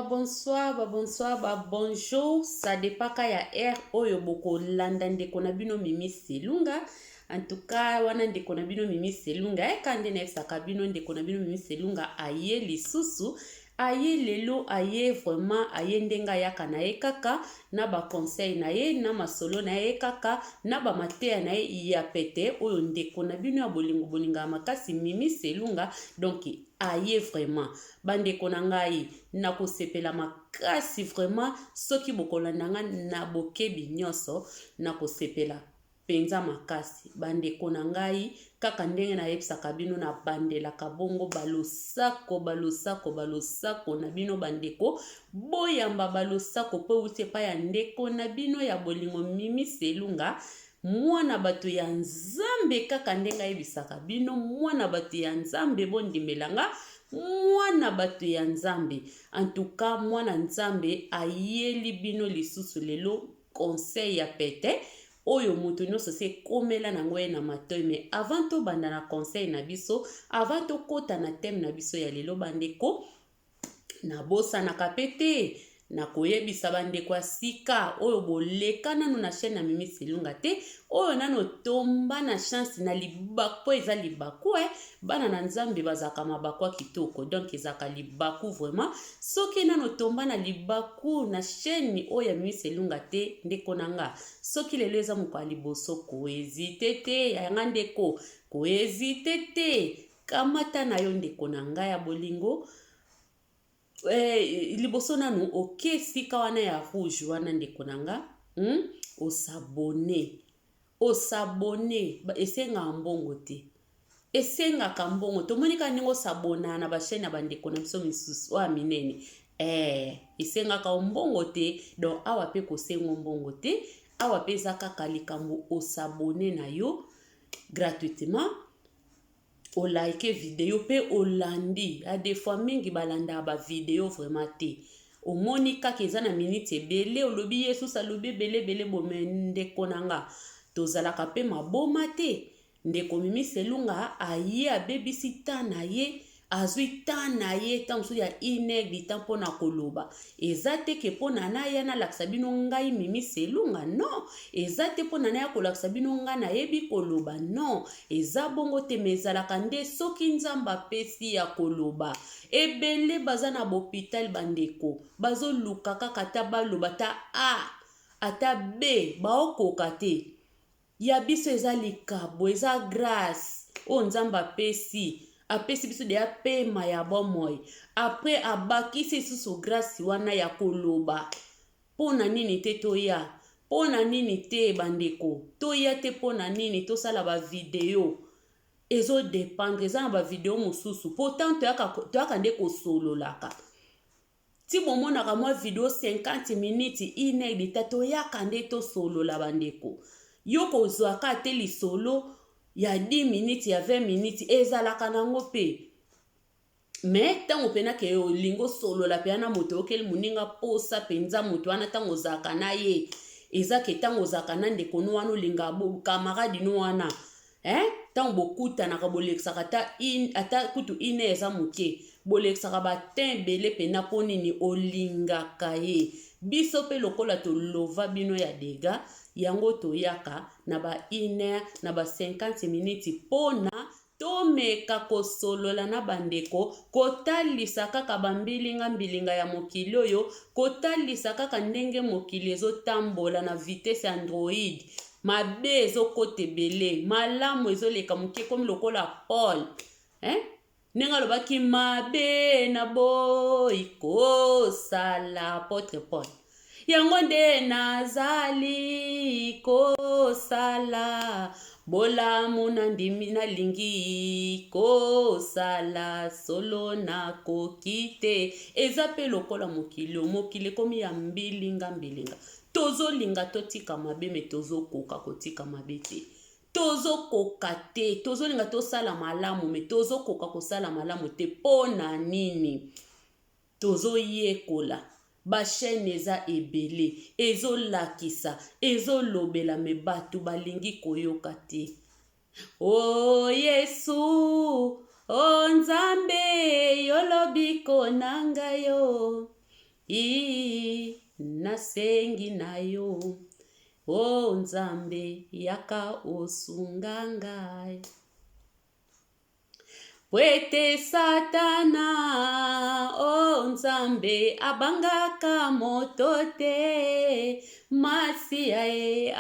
Bonsoir, bonjour. Ça dépend quand ya air oyo boko landa ndeko na bino Mimi Selunga. En tout cas, wana ndeko na bino Mimi Selunga. Kande na saka bino ndeko na bino Mimi Selunga aye lisusu. Aye lelo, aye vraiment, aye ndenga yaka na ye kaka. Na ba conseil na ye, na masolo na ye kaka. Na ba matea na ye ya pete. Oyo ndeko na bino ya bolinga makasi Mimi Selunga. Donc, aye vraiment. Bandeko na ngai na kosepela makasi vraiment soki bokolanda nga na bokebi nyonso na kosepela penza makasi bandeko na ngai kaka ndenge na yebisaka bino na bandelaka bongo balosako na bino bandeko boyamba balosako po uti epai ya ndeko na bino ya bolingo Mimi Selunga mwana bato ya nzambe kaka ndenge ayebisaka bino mwana bato ya nzambe bondimelanga mwana bato ya nzambe en tout cas mwana nzambe ayeli bino lisusu lelo conseil ya pete oyo mutu nyonso se komela na ngoye na matoi mais avant to banda na conseil na biso avant to kota na thème na biso ya lelo bandeko na bosa na kapete na koyebisa bandeko ya sika oyo boleka nano na chaîne na Mimi Selunga te oyo nano tomba na chance na libaku eza libaku bana na nzambe bazaka mabakwa kitoko donc ezaka libaku vraiment soki nano tomba na libaku na chaîne oyo ya Mimi Selunga te ndeko nanga soki lelo eza moko liboso koezite te yanga ndeko koezite te kamata na yo ndeko nanga ya bolingo liboso nanu oke sika wana ya rouge wana ndeko nanga osabone esenga mbongo te esengaka mbongo tomonika ndenge osabona na bachaîne ya bandeko na biso misusu oya minene esengaka mbongo te donc awa pe kosenga mbongo te awa pe eza kaka likambo osabone na yo gratuitement o like video pe olandi a des fois mingi balanda ba video vraiment te omoni kaka eza na minute ebele olobi Yesu salobi bele bomende konanga tozalaka pe maboma te ndeko Mimi Selunga aye abebisi tana ye azwi tana ye tanso ya inegli tampo na koloba ezate ke pona na ya na laksa bino ngai Mimi Selunga non ezate pona na ya kolaksa bino nga na yebi koloba non eza bongo te mezalaka nde soki nzamba pesi ya koloba ebele baza na hôpital bandeko bazo luka kaka ta baloba ta a ata b baokoka te ya biso eza likabo eza grâce o nzamba pesi apesi biso de apema ya bomoi après abakisi susu grâce wana ya koloba pona nini te toya pona nini te bandeko toya te pona nini tosala ba video ezo dépendre eza na ba video mosusu pourtant toyaka nde kosololaka ti bomonaka mwa video 50 minutes inédita toyaka nde tosolola bandeko yo kozwaka te lisolo ya 10 minutes ya 20 minutes ezalaka nango pe mais tango pena ke olingo solola pe na moto okeli muninga posa penza moto wana tango zaka na ye ezake tango zaka na ndeko no wana olinga bo camarade no wana tango bokuta na kabolekisaka ata kutu ine eza moke bolekisaka batin bele pena ponini olingaka ye biso pe lokola tolova bino ya dega yango toyaka na ba 1 heure na ba 50 minutes pona tomeka kosolola na bandeko kotalisa kaka bambilinga ya mokili oyo kotalisa kaka ndenge mokili ezotambola na vitesse android mabe ezokota ebele malamu ezoleka moke komi lokola Paul ndenge alobaki mabe na boyi kosala apôtre Paul yango nde nazali kosala bolamu na ndimi nalingi kosala solo nakoki te eza pe lokola mokili komi ya mbilinga tozolinga totika mabe me tozokoka kotika mabe te tozokoka te tozolinga tosala malamu me tozokoka kosala malamu te pona nini tozoyekola bachaîne eza ebele ezolakisa ezolobela me bato balingi koyoka te o Yesu o nzambe yolobiko nanga yo nasengi na yo o nzambe yaka osunga ngai Pwete satana o nzambe abangaka moto te Masia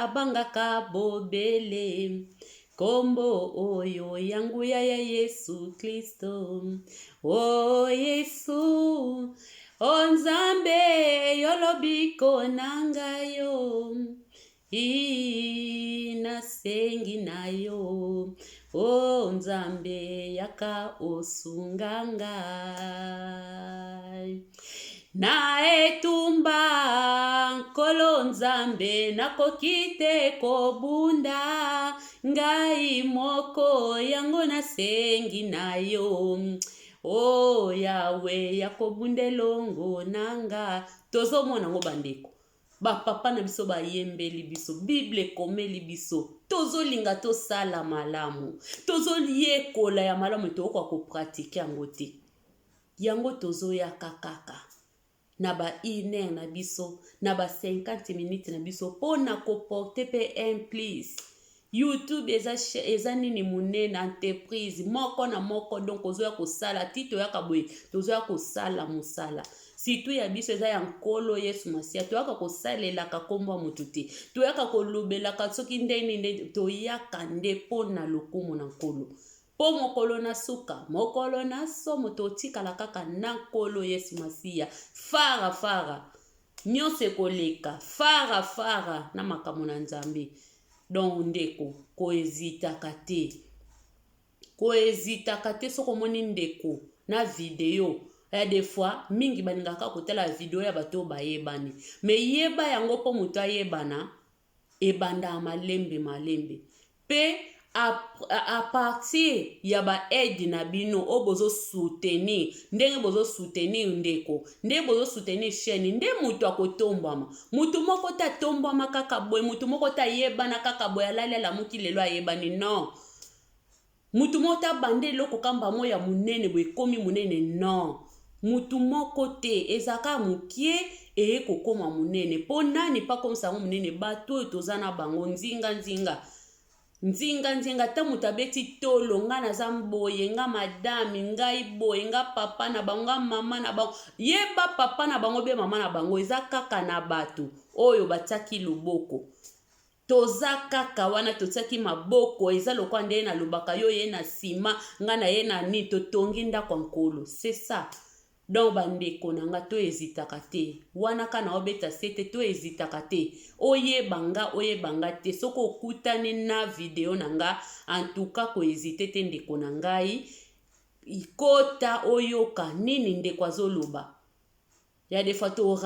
abangaka bobele Kombo oyo yangu ya Yesu Kristo O Yesu o nzambe yolobiko nanga yo nasengi na yo o nzambe yaka osunga ngai na etumba nkolo nzambe nakoki te kobunda ngai moko yango nasengi na yo o yawe yakobundelongo nanga tozomona ngo bandeko bapapa na biso bayembeli biso bible ekomeli biso tozolinga tosala malamu tozoyekola ya malamu tokoka kopratike yango te yango tozoyaka kaka na ba 1 heure na biso na ba 50 minutes na biso mpona koporte pe un plus YouTube eza nini monene entreprise moko na moko donc ozoya kosala ti toyaka boye tozoya kosala mosala situ ya biso eza ya nkolo Yesu Masia toyaka kosalelaka kombo mutu te toyaka kolobelaka soki ndeni toyaka nde mpona lokumu na nkolo po mokolo na suka mokolo na somo totikala kaka na nkolo Yesu Masia fara nyonso ekoleka fara na makambo na Nzambe donc ndeko koezitaka te soko moni ndeko na video ya des fois mingi baningaka kotala video ya bato bayebani mais yeba yango po mutu ayebana ebanda malembe pe a partir ya ba aide na bino o bozo soutenir ndenge bozo soutenir ndeko nde bozo soutenir chaîne nde mutu akotombama mutu moko ta tombama kaka boy mutu moko ta yebana kaka boy alalela muki lelo ayebani non mutu moko ta bande loko kamba moya munene boy komi munene non mutu moko te ezaka mukie eye kokoma munene po nani pa komisa munene bato tozana bango nzinga ta mutu abeti tolo nga naza mboye nga madame ngai boye nga papa na bango nga mama na bango yeba papa na bango be mama na bango eza kaka na bato oyo batiaki loboko toza kaka wana totiaki maboko eza lokwa nde na lobaka yo ye na sima nga na ye na ni totongi ndako nkolo c'est ça donc bandeko nanga to ezitaka te wana kana obeta sete to ezitaka te oyebanga te soko okutani na video nanga en tout cas ko ezite te ndeko na ngai ikota oyoka nini ndeko azoloba ya defa to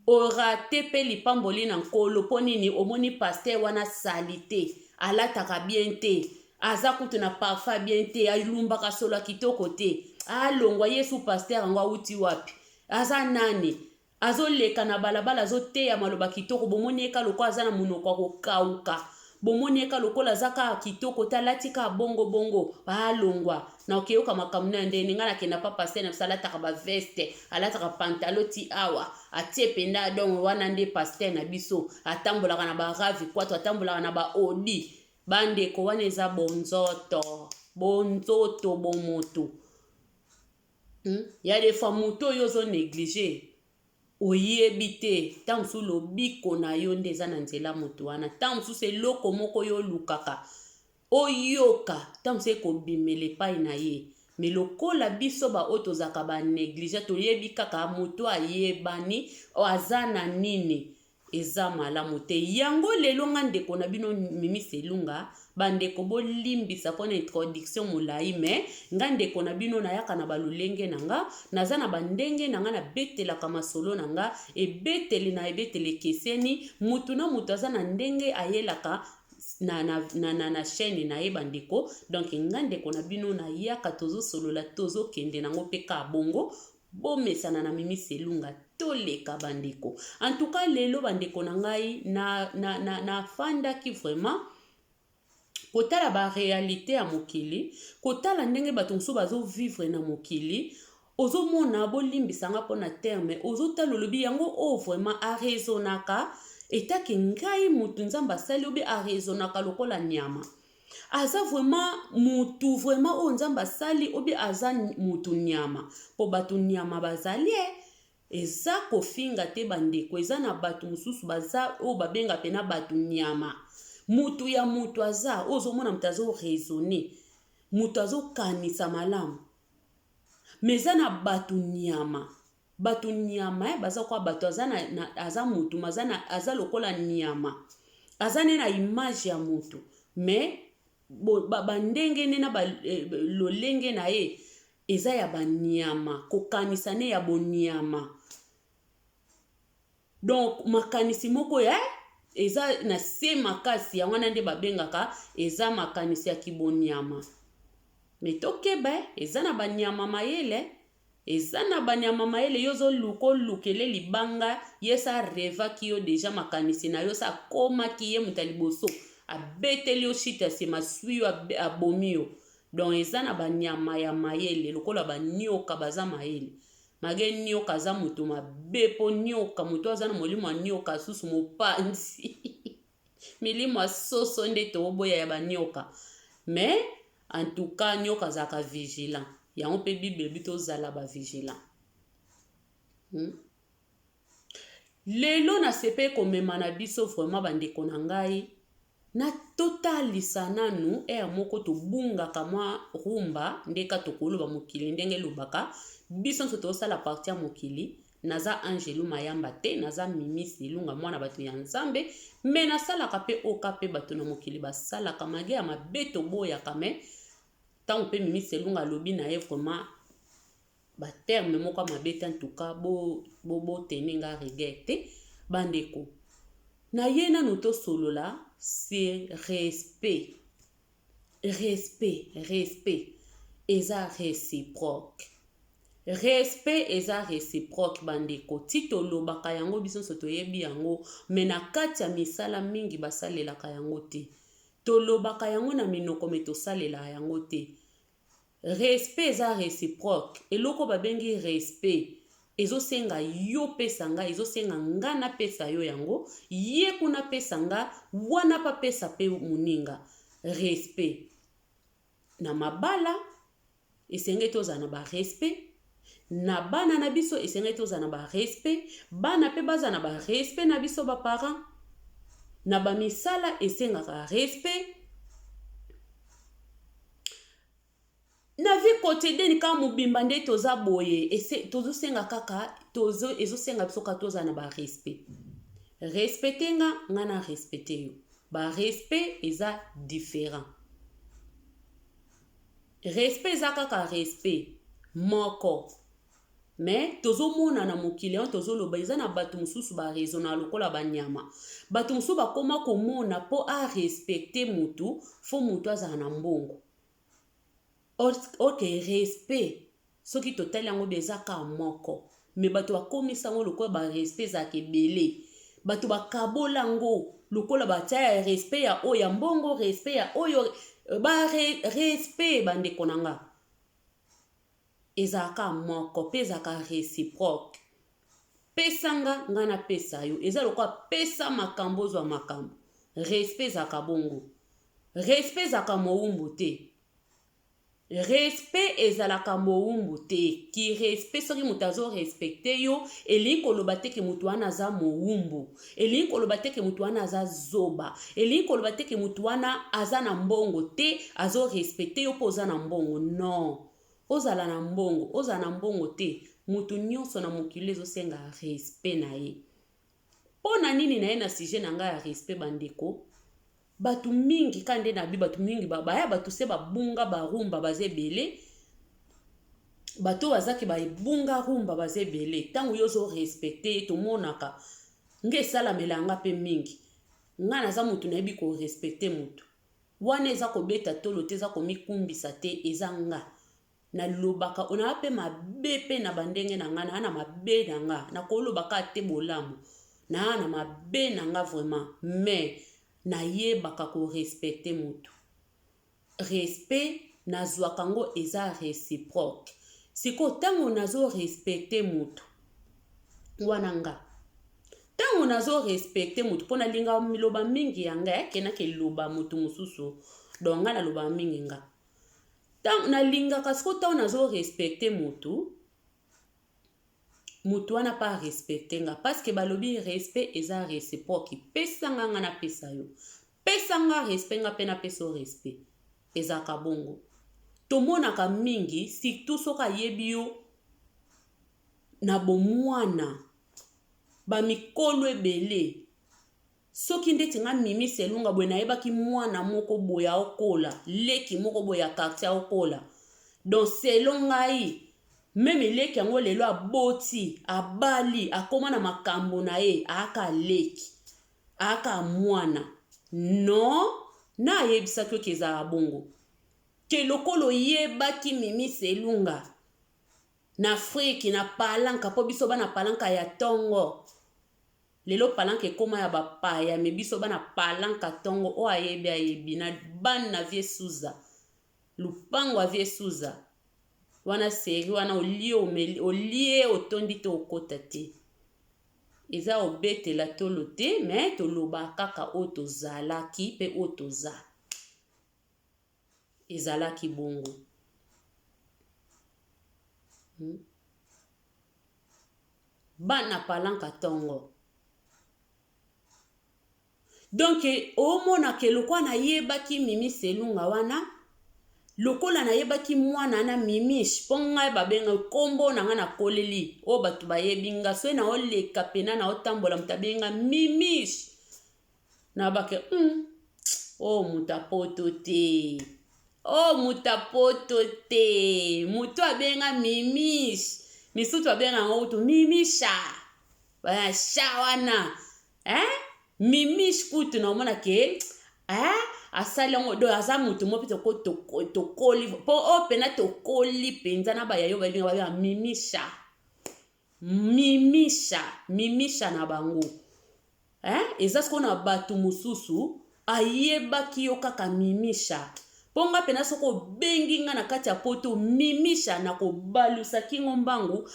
orate pe lipamboli na nkolo po nini omoni pasteur wana salite alataka bien te aza kutu na parfum bien te alumbaka solo kitoko te alongwa Yesu pasteur ngo auti wapi aza nani azoleka na balabala azoteya maloba kitoko bomoni eka loko aza na munoko kokauka bomoni eka lokola zaka kitoko talatika bongo alongwa na okeyoka makambo na ndeni ngana kena pa pasteur na salata ba veste alataka pantaloti awa atie penda donc wana nde pasteur na biso atambolaka na ba ravi kwato atambolaka na ba odi bandeko wana eza bonzoto bomoto ya des fois moto yo zo négliger oyebi te tansu lobiko na yo nde eza na nzela moto wana tansu se loko moko yo lukaka oyoka tansu ekobimela epai na ye me lokola biso baoyo tozalaka banéglige toyebi kaka moto ayebani aza na nini eza malamu te yango lelo nga ndeko na bino Mimi Selunga bandeko bolimbisa mpona introduction molai me nga ndeko na bino nayaka na balolenge na nga naza na bandenge na nga nabetelaka masolo na nga ebeteli ekeseni mutu na mutu aza na ndenge ayelaka na chaîne na ye bandeko donc nga ndeko na bino nayaka tozosolola tozokende nango mpe ka bongo bomesana na Mimi Selunga toleka bandeko en tout cas lelo bandeko na ngai na fandaki vraiment kotala ba réalité ya mokili, kotala ndenge bato mosusu bazo vivre na mokili, ozomona bolimbisanga mpona terme, ozotala olobi yango o vraiment arezonaka etaki ngai mutu nzambe asali obi arezonaka lokola nyama. Aza vraiment mutu vraiment o nzambe asali obi aza mutu nyama. Po bato nyama bazali eza kofinga te bandeko, eza na bato mosusu baza o babenga pena bato nyama. Mutu ya mutu aza ozomona mutu azo raisonner, mutu azo kanisa malamu. Meza na batu nyama. Batu nyama baza kwa batu aza mutu aza lokola nyama. Aza na image ya mutu. Me bandenge na lolenge na eza ya banyama. Kokanisa ne ya bonyama. Donc makanisi moko eza na se makasi ya wana nde babengaka eza makanisi ya kibonyama. Metokeba eza na banyama mayele, eza na banyama mayele yozo lukele libanga yesa reva kiyo deja makanisi na yosa koma kiye mutaliboso abeteli yo shita sema suyo abomio. Donc eza na banyama ya mayele lokola banyoka baza mayele. Mage nyoka za mutu mabepo nyoka mutu aza na molimo nyoka susu mopanzi. Milimo soso nde toboya ya banyoka. Mais en tout cas nyoka zaka vigilant. Yango pe Bible bito zala ba vigilant. Lelo na sepe komema na biso vraiment bandeko na ngai na totalisa nanu moko to bunga kama rumba ndeka tokoloba mokili ndenge lobaka biso nso tosala partie ya mokili. Naza Angelu Mayamba te, naza Mimi Silunga mwana batu ya Nzambe, me nasalaka pe oka pe batu na mokili basalaka mage ya mabeto boya kame tango pe Mimi Silunga lobi na ye vraiment ba terme moko mabete en tout cas bo teninga regete bandeko. Na ye nanu to solola c'est respect. Respect eza réciproque. Respect eza réciproque bandeko. Tito lobaka yango biso soto yebi yango, mena kati ya misala mingi basalelaka yango te. To lobaka yango na minoko meto salela yango te. Respect eza réciproque. Eloko babengi respect ezo senga yo pesa nga, ezo senga nga na pesa yo yango, ye kuna pesa nga, wana pa pesa pe muninga. Respect. Na mabala esenge toza na ba respect. Na bana na biso esenge toza na ba respect. Bana pe baza na ba respect na biso ba parents. Na ba misala esenga ka respect. Na vie quotidienne ka mubimba nde toza boye tozo senga kaka ezo senga biso ka toza na ba respect. Respectenga ngana respecte yo. Ba respect eza différent. Respect eza kaka respect moko. Mais tozo mona na mokili tozo loba eza na batu mususu ba raisonna lokola banyama. Batu mususu bakoma komona po a respecter mutu, fo mutu aza na mbongo. Ok, respect. Soki totali yango beza ka moko. Me batu bakomisa ngo lokola ba respect za kebele. Batu bakabola ngo lokola batia respect ya oya mbongo, respect ya oyo ba respect bandeko nanga. Ezaka moko, pezaka réciproque. Pesanga ngana pesa yo. Eza lokola pesa makambo zwa makambo. Respect zaka bongo. Respect zaka moumbu te. Respect ezalaka moumbu te. Ki respect soki mutu azo respecte yo, elingi koloba te ke mutu wana aza moumbu. Elingi koloba te ke mutu wana aza zoba. Elingi koloba te ke mutu wana aza na mbongo te, azo respecte yo po oza na mbongo. Non. Ozala na mbongo, oza na mbongo te. Mutu nyonso na mokili ezo senga respect na ye. Pona nini na ye na sujet na nga ya respect bandeko? Batu mingi kande na bi batu mingi baya batu se babunga barumba bazebele. Batu wazaki babunga rumba bazebele. Tangu yozo respecte to monaka. Nge sala melanga pe mingi. Nga naza mutu na yebi ko respecte mutu. Wane eza ko beta tolo te eza ko mikumbisa te eza nga. Na lobaka ona pe mabe pe na bandenge na nga na ana mabe na nga na kolobaka te bolamu na ana mabe na nga vraiment mais na ye baka ko respecter mutu. respect nazwaka ngo eza réciproque. Siko tango nazo respecte mutu wana nga. Tango nazo respecte mutu pona linga miloba mingi yanga kena ke loba mutu mususu donga na loba mingi nga. Tango na linga kasiko tango nazo respecte mutu wana pa respecte nga parce que balobi respect eza réciproque. Pesa nga na pesa yo. Pesa nga respect nga pena peso respect. Eza kabongo. Tomonaka mingi surtout soka yebi yo na bomwana ba mikolo ebele. Soki ndeti nga mimi selunga bwe nayebaki mwana moko boya okola, leki moko boya quartier okola. Donc selon ngai meme leki yango lelo aboti, abali, akoma na makambo na ye, aka leki, aka mwana. Non, na yebisa kyo keza bongo. Ke lokolo yebaki mimi selunga na Afrique na palanka po biso bana palanka ya tongo. Lelo palanka ekoma ya bapaya me biso bana palanka tongo o ayebi na ban na vie suza. Lupango avie suza. Wana seri wana olie otondi te okota te. Eza obetela tolo te me toloba kaka o tozalaki pe o toza. Ezalaki bongo. Bana palanka tongo. Donc omona ke lokwa na yebaki mimi selunga wana lokola na yebaki mwana na mimish ponga babenga kombo na nga na koleli o batu bayebinga so na oleka pena na otambola mutabenga mimish na bake o mutapoto te. Oh mutapoto te. Mutu abenga mimish. Misutu abenga ngoto mimisha. Baya shawana. Mimish kutu na omona ke asalongo do aza mutu mo pete ko tokoli po opena tokoli penza na baya yo balinga baya mimisha. Mimisha na bango. Eza sko na batu mususu ayebaki yo kaka mimisha. Ponga pena soko bengi nga na kati ya poto mimisha na ko balusa kingo mbangu.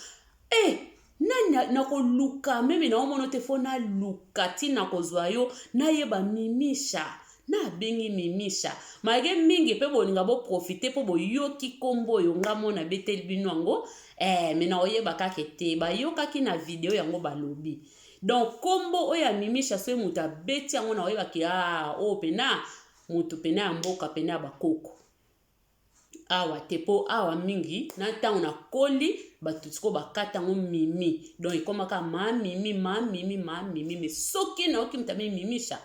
Na ko luka meme na omono te fona luka tina ko zwayo na yeba mimisha. Na bengi mimisha. Mage mingi pe boninga bo profite po bo yoki kombo yo nga mona betel binwango. Mena oyeba kake te ba yoka ki na video yango balobi. Donc kombo oya mimisha so muta beti yango na oyeba ki pena mutu pena mboka pena bakoko. Awa tepo awa mingi na tango na koli batutiko bakata ngo mimi. Donc ikomaka ma mimi me soki na oki mutabe mimisha.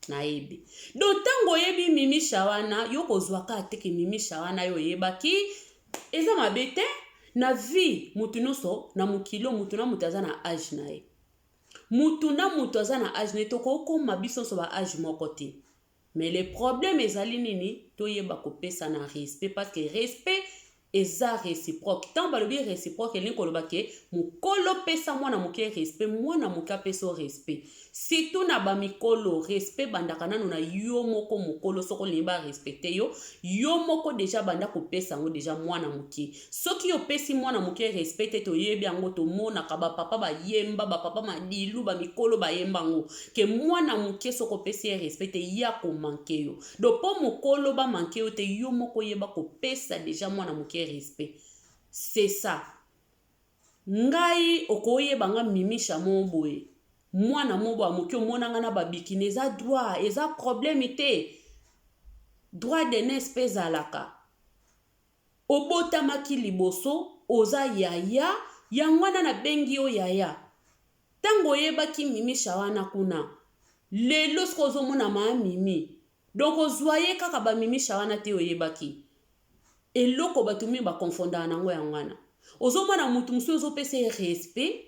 Na ebi. Donc tango yebi mimisha wana yoko zwaka ateke mimisha wana yo yebaki eza mabete na vie mutu noso na mukilo mutu na mutaza na age na e. Mutu na mutu aza na age na toko koma biso so ba age moko te. Mais le problème ezali nini to yeba ko pesa na respect parce que respect eza réciproque. Tant balobi réciproque elingi koloba ke mukolo pesa mwana muke respect mwana muka peso respect. Surtout na ba mikolo respect bandaka nanu na yo moko mukolo soko limba respecter yo moko déjà banda ko pesa ngo déjà mwana muke. Soki yo pesi mwana muke respecter to yebi yango to mona ka ba papa ba yemba ba papa madilu ba mikolo ba yemba ngo ke mwana muke soko pesi respecter ya ko manke yo. Do po mukolo ba manke yo te yo moko yeba ko pesa déjà mwana muke respect. C'est ça. Ngai okoye banga mimisha moboye. Mwana mobo amoki omona nga na babikini eza droit, eza problème te. Droit de nespèce alaka. Obota maki liboso, oza yaya, yangwana na bengi o yaya. Tango yebaki mimisha wana kuna. Lelo skozo mona ma mimi. Donc ozwaye kaka ba mimisha wana te oyebaki. Eloko batumi ba konfonda nango yangwana. Ozomona mutu musu ozopese respect.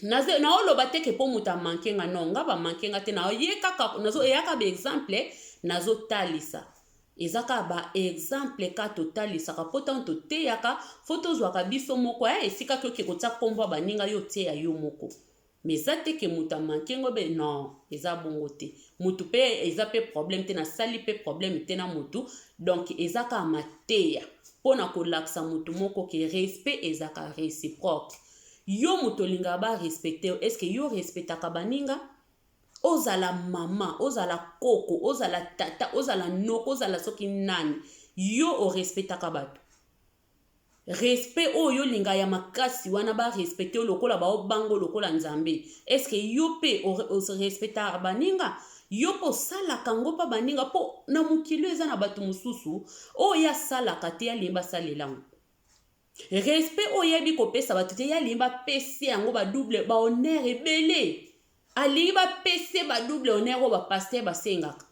Na oloba teke po muta mankenga no nga ba mankenga te na ye kaka nazo eyaka be exemple nazo talisa. Ezaka ba exemple ka totalisa ka pota to te yaka photo zwa ka biso moko esika kyo ke kotsa kombo baninga yo te ya yo moko. mais ça te ke muta mankengo be non eza bongo te mutu pe eza pe problème te na sali pe problème te na mutu donc eza ka mateya pona ko laksa mutu moko ke respect eza ka réciproque yo mutu linga ba respecter est-ce que yo respectaka baninga ozala mama ozala koko ozala tata ozala noko ozala soki nani yo o respectaka bato respect oyo linga ya makasi wana ba respecter lokola ba obango lokola nzambe est-ce que yo pe o se respecta baninga yo po sala kango pa baninga po na mukilo eza na bato mususu o ya sala kate ya limba salelango respect oyo yebi kopesa bato te ya limba pese yango ba double ba honneur ebele alingi ba pese ba double honneur o ba pasteur basengaka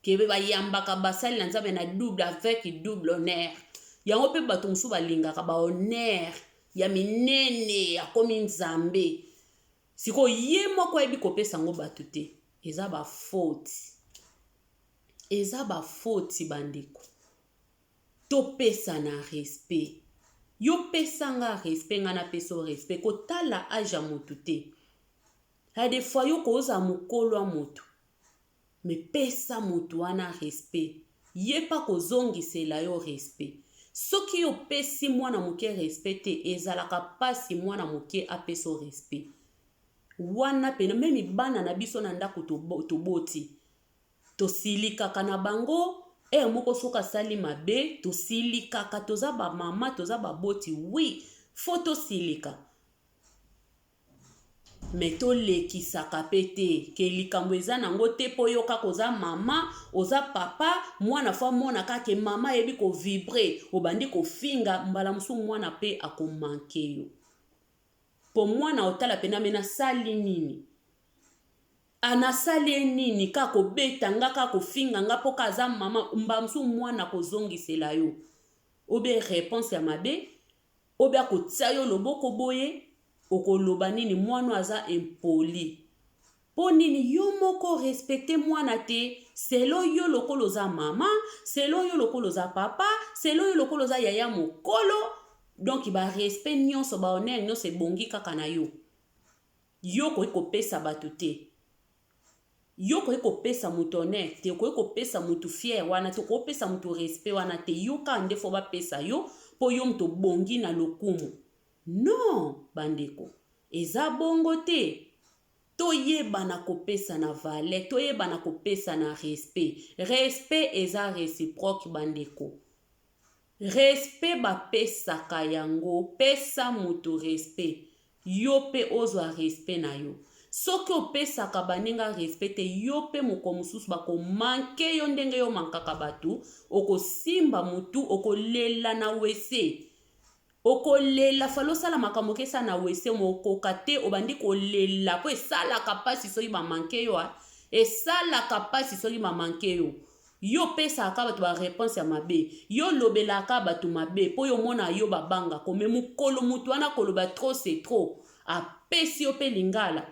kebe ba yambaka basali na nzambe na double avec double honneur yango pe bato musu balingaka ba honneur ya minene ya komi nzambe siko ye moko yebi kopesa ngo bato te eza ba faute bandeko topesa na respect yo pesa nga respect nga na peso respect kotala aja motu te ha des fois yo koza mokolo a motu me pesa motu wana respect ye pa kozongisela yo respect soki yo pesi mwana moke respect te ezalaka pasi mwana moke apeso respect wana pena memi bana na biso na ndako toboti tosilikaka na bango moko soka sali mabe tosilikaka toza ba mama toza baboti oui faut tosilika me tolekisaka pe te ke likambo eza nango te po yoka koza mama oza papa mwana fa mona kake mama yebi ko vibre obandi kofinga mbala musu mwana pe akomanke yo po mwana otala pena mena sali nini anasali nini kako beta nga kako finga nga po kaza mama mbamsu mwana kozongisela yo obe réponse ya mabe obe akotia yo loboko boye okoloba nini mwana aza impoli po nini yo moko respecte mwana te selo yo lokolo za mama selo yo lokolo za papa selo yo lokolo za yaya mokolo donc ba respect nyonso ba honneur nyonso ebongi kaka na yo yo koki kopesa bato te yo koki kopesa mutu honneur te koki kopesa mutu fier wana te koki kopesa mutu respect wana te yo ka nde fo bapesa yo po yo mutu bongi na lokumu non bandeko eza bongo te toyeba na kopesa na valeur toyeba na kopesa na respect eza réciproque bandeko respect bapesaka yango pesa mutu respect yo pe ozwa respect na yo soki opesaka baninga respect te yo pe moko mususu bakomanke yo ndenge yo mankaka batu okosimba mutu okolela na wese okolela falo sala makambo kesa na wese mokoka te obandi kolela po esalaka pasi soki bamanke yo esalaka pasi soki bamanke yo yo pesaka bato ba réponse ya mabe yo lobelaka bato mabe po yo mona yo babanga kome mukolo mutu wana koloba trop c'est trop apesi yo pe lingala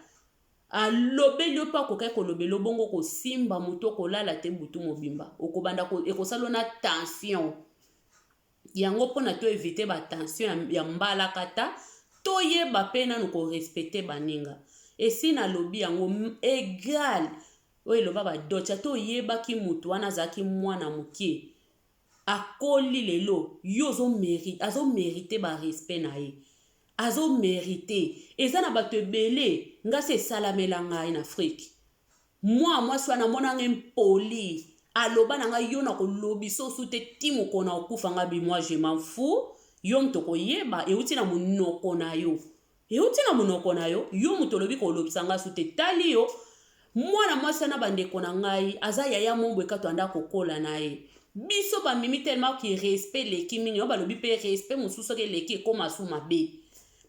alobeli yo pa kokai kolobelo bongo kosimba mutu kolala te butu mobimba okobanda ekosalo na tension yango pona to éviter ba tension ya mbala kata toyeba pe nanu ko respecter baninga esi na lobi yango égal oyo loba ba docha toyeba ki mutu wana zaki mwana mukie akoli lelo yo azo mériter ba respect na ye azo mériter eza na bato ebele nga se salamela ngai na Afrique moi swana mona ngempoli aloba na nga yo na kolobi sosu te timu kona okufa nga bi moi je m'en fous yo mtoko yeba euti na munoko na yo yo mutolobi ko lobisa nga su te tali yo mwana mwasi na bandeko na ngai aza yaya mombwe kato anda kokola na ye biso ba mimi tellement ki respect leki mingi ba lobi pe respect mususu ke leki ko masu mabe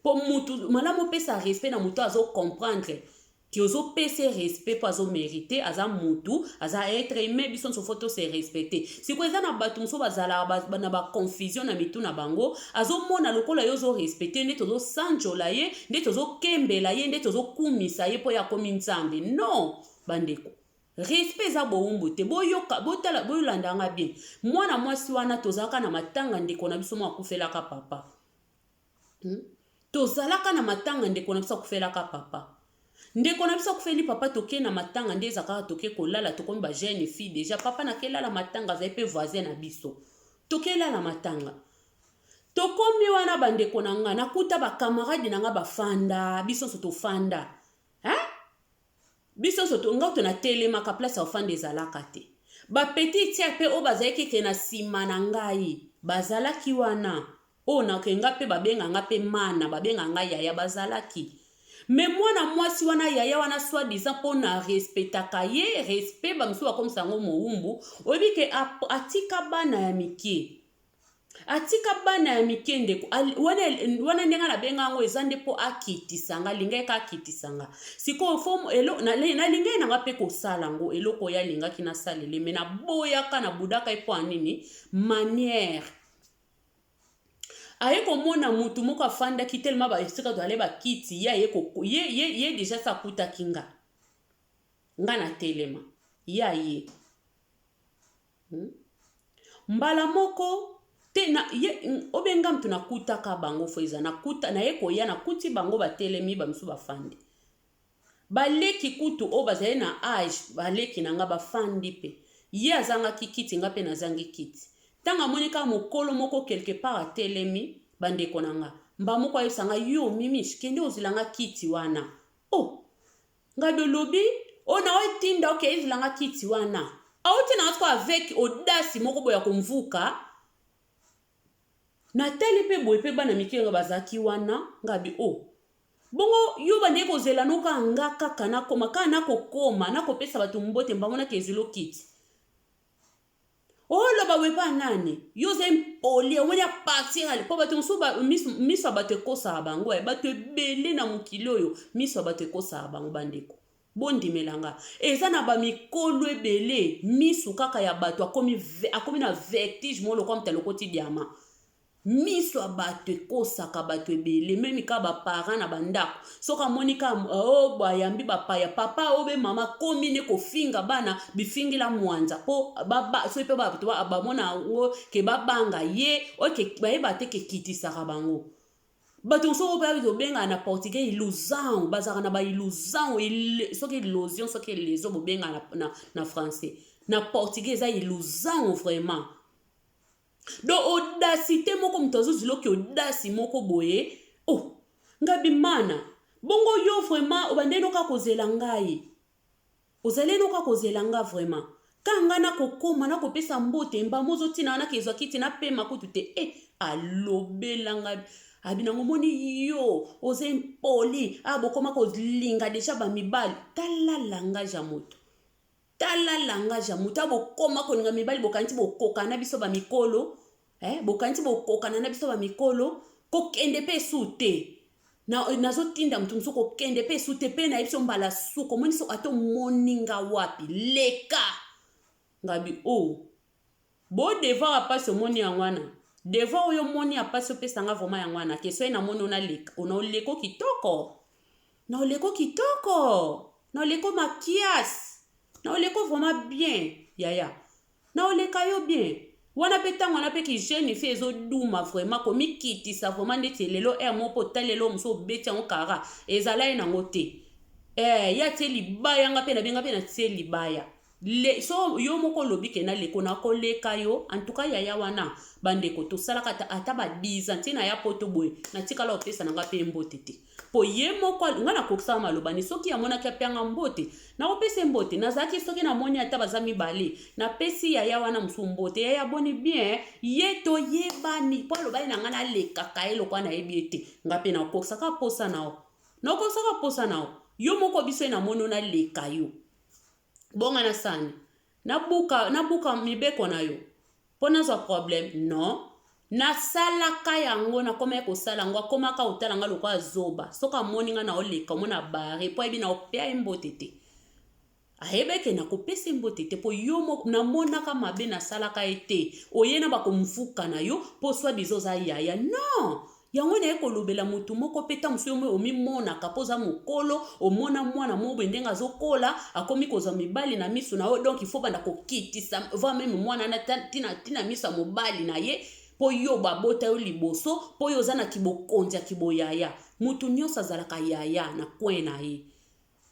po mutu malamu pesa respect na mutu azo comprendre ki ozo pese respect po azo mériter aza mutu aza être aimé biso so photo se respecter siko eza na batu muso bazala na ba confusion na mitu na bango azo mona lokola yo zo respecter nde tozo sanjola ye nde tozo kembela ye nde tozo kumisa ye po ya komi nzambe non bandeko respect za boumbu te boyoka botala boyolanda nga bien mwana mwasi wana tozalaka na matanga ndeko na biso mwa kufelaka papa tozalaka na matanga ndeko na biso kufelaka papa ndeko na biso akufeli papa toke na matanga nde ezaka toke kolala tokomi ba jeune fille déjà papa na kelala matanga azali pe voisin na biso toke lala matanga tokomi wana bandeko na nga nakuta ba camarade na nga bafanda biso so tofanda hein biso so to nga to na telema ka place ofanda ezalaka te ba petit tia pe o bazalaki ke na sima na ngai bazalaki wana o na kenga pe babenga nga pe mana babenga nga yaya bazalaki mais mwana mwasi wana yaya wana soi disant po na respectaka ye respect ba msuwa comme sango moumbu obi ke atika bana ya mikie ndeko wana ndenga na benga ngo ezande po akitisanga linga ka akitisanga siko forme elo na linga na ngape ko sala ngo eloko ya linga kina salele mena boya kana budaka ipo anini manière aye komona mutu moko afanda ki tellement ba esika to ale ba kiti ya ye déjà sa kuta kinga ngana telema ya ye mbala moko te na ye obenga mtu nakuta ka bango foiza nakuta na ye koya nakuti bango batelemi bamsu bafandi baleki kutu o bazali na age baleki nanga bafandi pe ye azanga kiti nga pe nazangi kiti tanga monika mokolo moko quelque part atelemi bandeko nanga mba moko ayesanga yo mimish kende ozilanga kiti wana oh nga dolobi ona otinda okay izilanga kiti wana auti na atko avec audace moko boya kumvuka na teli pe boye pe bana mikenga bazaki wana ngabi oh bongo yo bandeko zela noka ngaka kana koma kana kokoma na kopesa batu mbote mbamona kezilo kiti oh loba wepa nani yo zempoli wanya partir ali po batu nsuba miso bate kosa bango e batu ebele na mukilo yo miso bate kosa bango bandeko bondi melanga eza na ba mikolo ebele miso kaka ya batu akomi na vertige mo lokwa mtalokoti diama miso abatu ekosaka bato ebele memi ka baparent na bandako soka monika o bayambi bapaya papa obe mama komi ne kofinga bana bifingila mwanza po baba so pe bato bamona ngo ke babanga ye oke bayeba te ke kitisaka bango bato so pe babenga na portugais illusion bazaka na ba illusion soki illusion soki leso bobenga na français na portugais za illusion vraiment do audacité moko mtozo ziloki audaci moko boye oh ngabi mana bongo yo vraiment obandeno ka kozela ngai ozaleno ka kozela nga vraiment kanga na kokoma na kopesa mbote mba mozo tina na kezwa kiti na pema kutu te alobela ngabi abina ngomoni yo ozempoli abokoma kolinga deja ba mibali talalanga jamoto abokoma kolinga mibali bokanti bokoka na biso ba mikolo bokanti bokoka na biso ba mikolo kokende pe sute nazotinda mtu msuko kokende pe sute pe na biso mbala suko moni so ato moninga wapi leka ngabi oh bo devoir apase moni yangwana devoir oyo moni apase pesa nga vraiment yangwana keso ina moni ona leka ona oleko kitoko na oleko makias na oleko vraiment bien yaya na oleka yo bien wana petanga wana pe ki jeune fille ezo duma vraiment komi kitisa vraiment ndeti lelo mo po talelo muso beti yango kara ezala ye nango te ya tie libaya nga pe na benga pe na tie libaya so yo moko lobi ke na leko na koleka yo en tout cas yaya wana bandeko to salaka ata ba 10 ans tina ya poto boy na tikala opesa nanga pe mbote te po ye moko nga na koksa maloba ni soki amona ka pianga mbote na opesa mbote na zaki soki na moni ata bazami bale na pesi yaya wana msumbote yaya boni bien ye to yebani po loba na nga na leka kaelo kwa na ebiete nga pe na koksa ka posa nao yo moko biso na mono na leka yo bonga na sani nabuka mibeko na yo pona za problème non na salaka yango na koma ko sala ngo koma ka utala nga lokwa zoba soka moninga na oleka mona bare po ebi na opea mbotete ahebeke na kopesa mbotete po yo na mona ka mabe na salaka ete oyena ba komfuka na yo po swa bizoza yaya non yango na ekolobela mutu moko peta musu yo omimona kapoza mokolo omona mwana mobo ndenga zokola akomi kozwa mibali na misu na yo donc il faut banda kokitisa va même mwana na tina misa mobali na ye po yo babota yo liboso po yo zana kibokonja kiboyaya mutu nyosa zalaka yaya na kwen na ye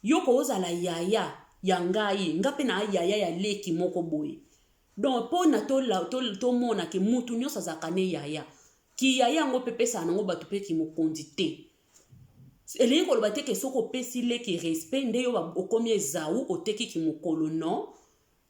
Yoko ozala yaya ya ngai nga pe na yaya ya leki moko boye. Donc po na to mona ke mutu nyonso azaka ne yaya ki yaya ngo pe pesa nango batu pe ki mokondi te. Elingi koloba te ke soko pesi leki respect nde yo okomi ezau oteki ki mokolo non.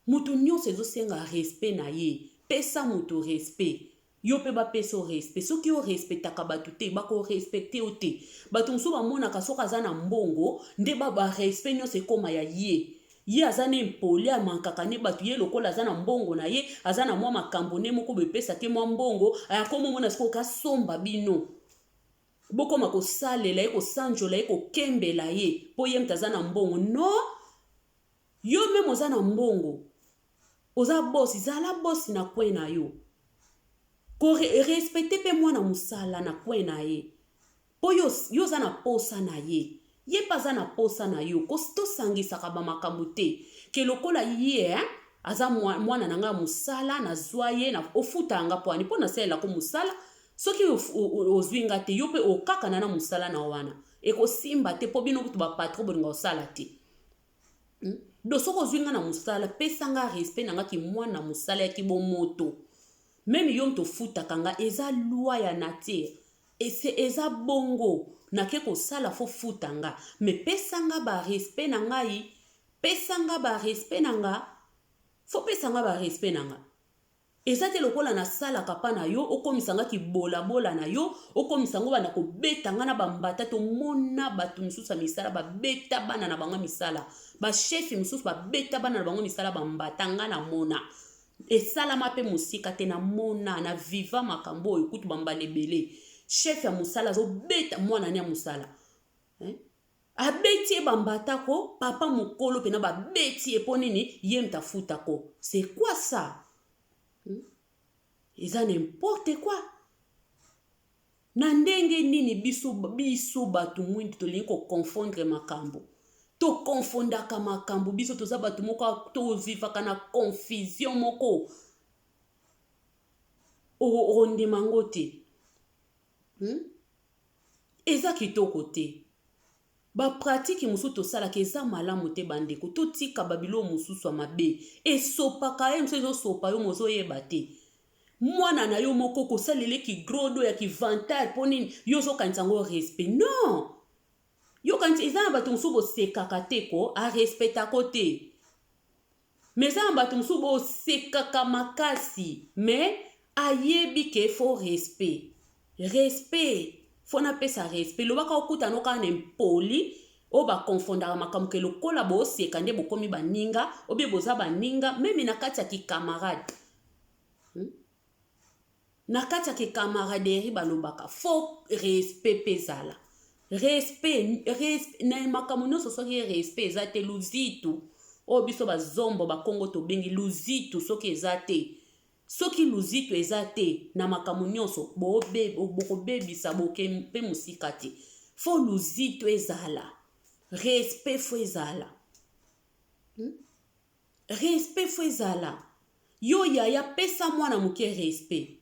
Mutu nyonso ezosenga respect na ye. Pesa mutu respect. Yo pe ba peso respect. Soki yo respectaka batu te bako respecte yo te. Batu msu ba mona ka soka za na mbongo nde ba respect nyonso ekoma ya ye. Ye azane impoli amankaka ne batu ye lokola azana mbongo na ye azana mwa makambo ne moko bepesa ke mwa mbongo ayakomo mona siko ka somba bino. Boko mako salela ye ko sanjola ye ko kembela ye po ye mtazana mbongo no. Yo memo zana mbongo oza bosi zala bosi na kwe na yo. Ko respecte pe mwana musala na kwe na ye. Po yo zana posa na ye. Ye pa zana posa na yo. Ko sto sangisa kaba makambo te. Ke lokola ye aza mwana nanga musala na zwaye na ofuta anga poani. Po na sela ko musala. Soki ozwinga te yo pe okaka na musala na wana. Eko simba te po bino kutu ba patro boninga osala te. Do soko ozwinga na musala pesa nga respect nanga ki mwana musala ya ki bomoto. Même yom to futa kanga eza loi ya nature. Eza bongo na ke ko sala fo futa nga. Me pesa nga ba respect na ngai. Pesa nga ba respect na nga. Fo pesa nga ba respect na nga. Eza te lokola na sala kapa na yo. Okomisa nga ki bola bola na yo. Okomisa nga bana ko beta nga na bambata. To mona batu misusa misala. Ba beta bana na banga misala. Ba chef misusa ba beta bana na banga misala. Bambata nga na mona. Esalama pe musika te na mona na viva makambo ekutu bamba lebele. Chef ya musala zo beta mwana ni ya musala. Abeti bambata ko papa mukolo pe na ba beti eponini ye mtafuta ko. C'est quoi ça? Eza n'importe quoi. Na ndenge nini biso batu mwindi tolingi ko confondre makambo. To confondaka makambo biso toza batu moko to vivaka na confusion moko. Onde mangote. Eza kitoko te. Ba pratique musu to sala ke eza malamu te bandeko. To tika babilo mususu mabe. E sopaka ye mso sopa yo mozo yeba te. Mwana na yo moko ko salele ki grodo ya ki vantage ponini yo zo kantango respect. Non. Yo kanti eza batu musu bo sekaka te ko a respecta ko te. Mais eza batu musu bo sekaka makasi. Mais ayebi ke fo respect. Respect. Fona pesa respect. Lo baka okuta no ka nempoli. O ba confondaka makambo ke lokola bo seka nde bokomi baninga. Obi boza baninga. Meme na kati ya ki camarade. Na kati ya ki camaraderie balobaka. Fo respect pezala. Respect na makambo nyonso soki respect eza te luzitu. O biso bazombo bakongo to bengi luzitu soki eza te. Soki luzitu eza te na makambo nyonso boko bebisa boke mpe musika te. Fo luzitu ezala. Respect fo ezala. Respect fo ezala. Yo yaya pesa mwana muke respect.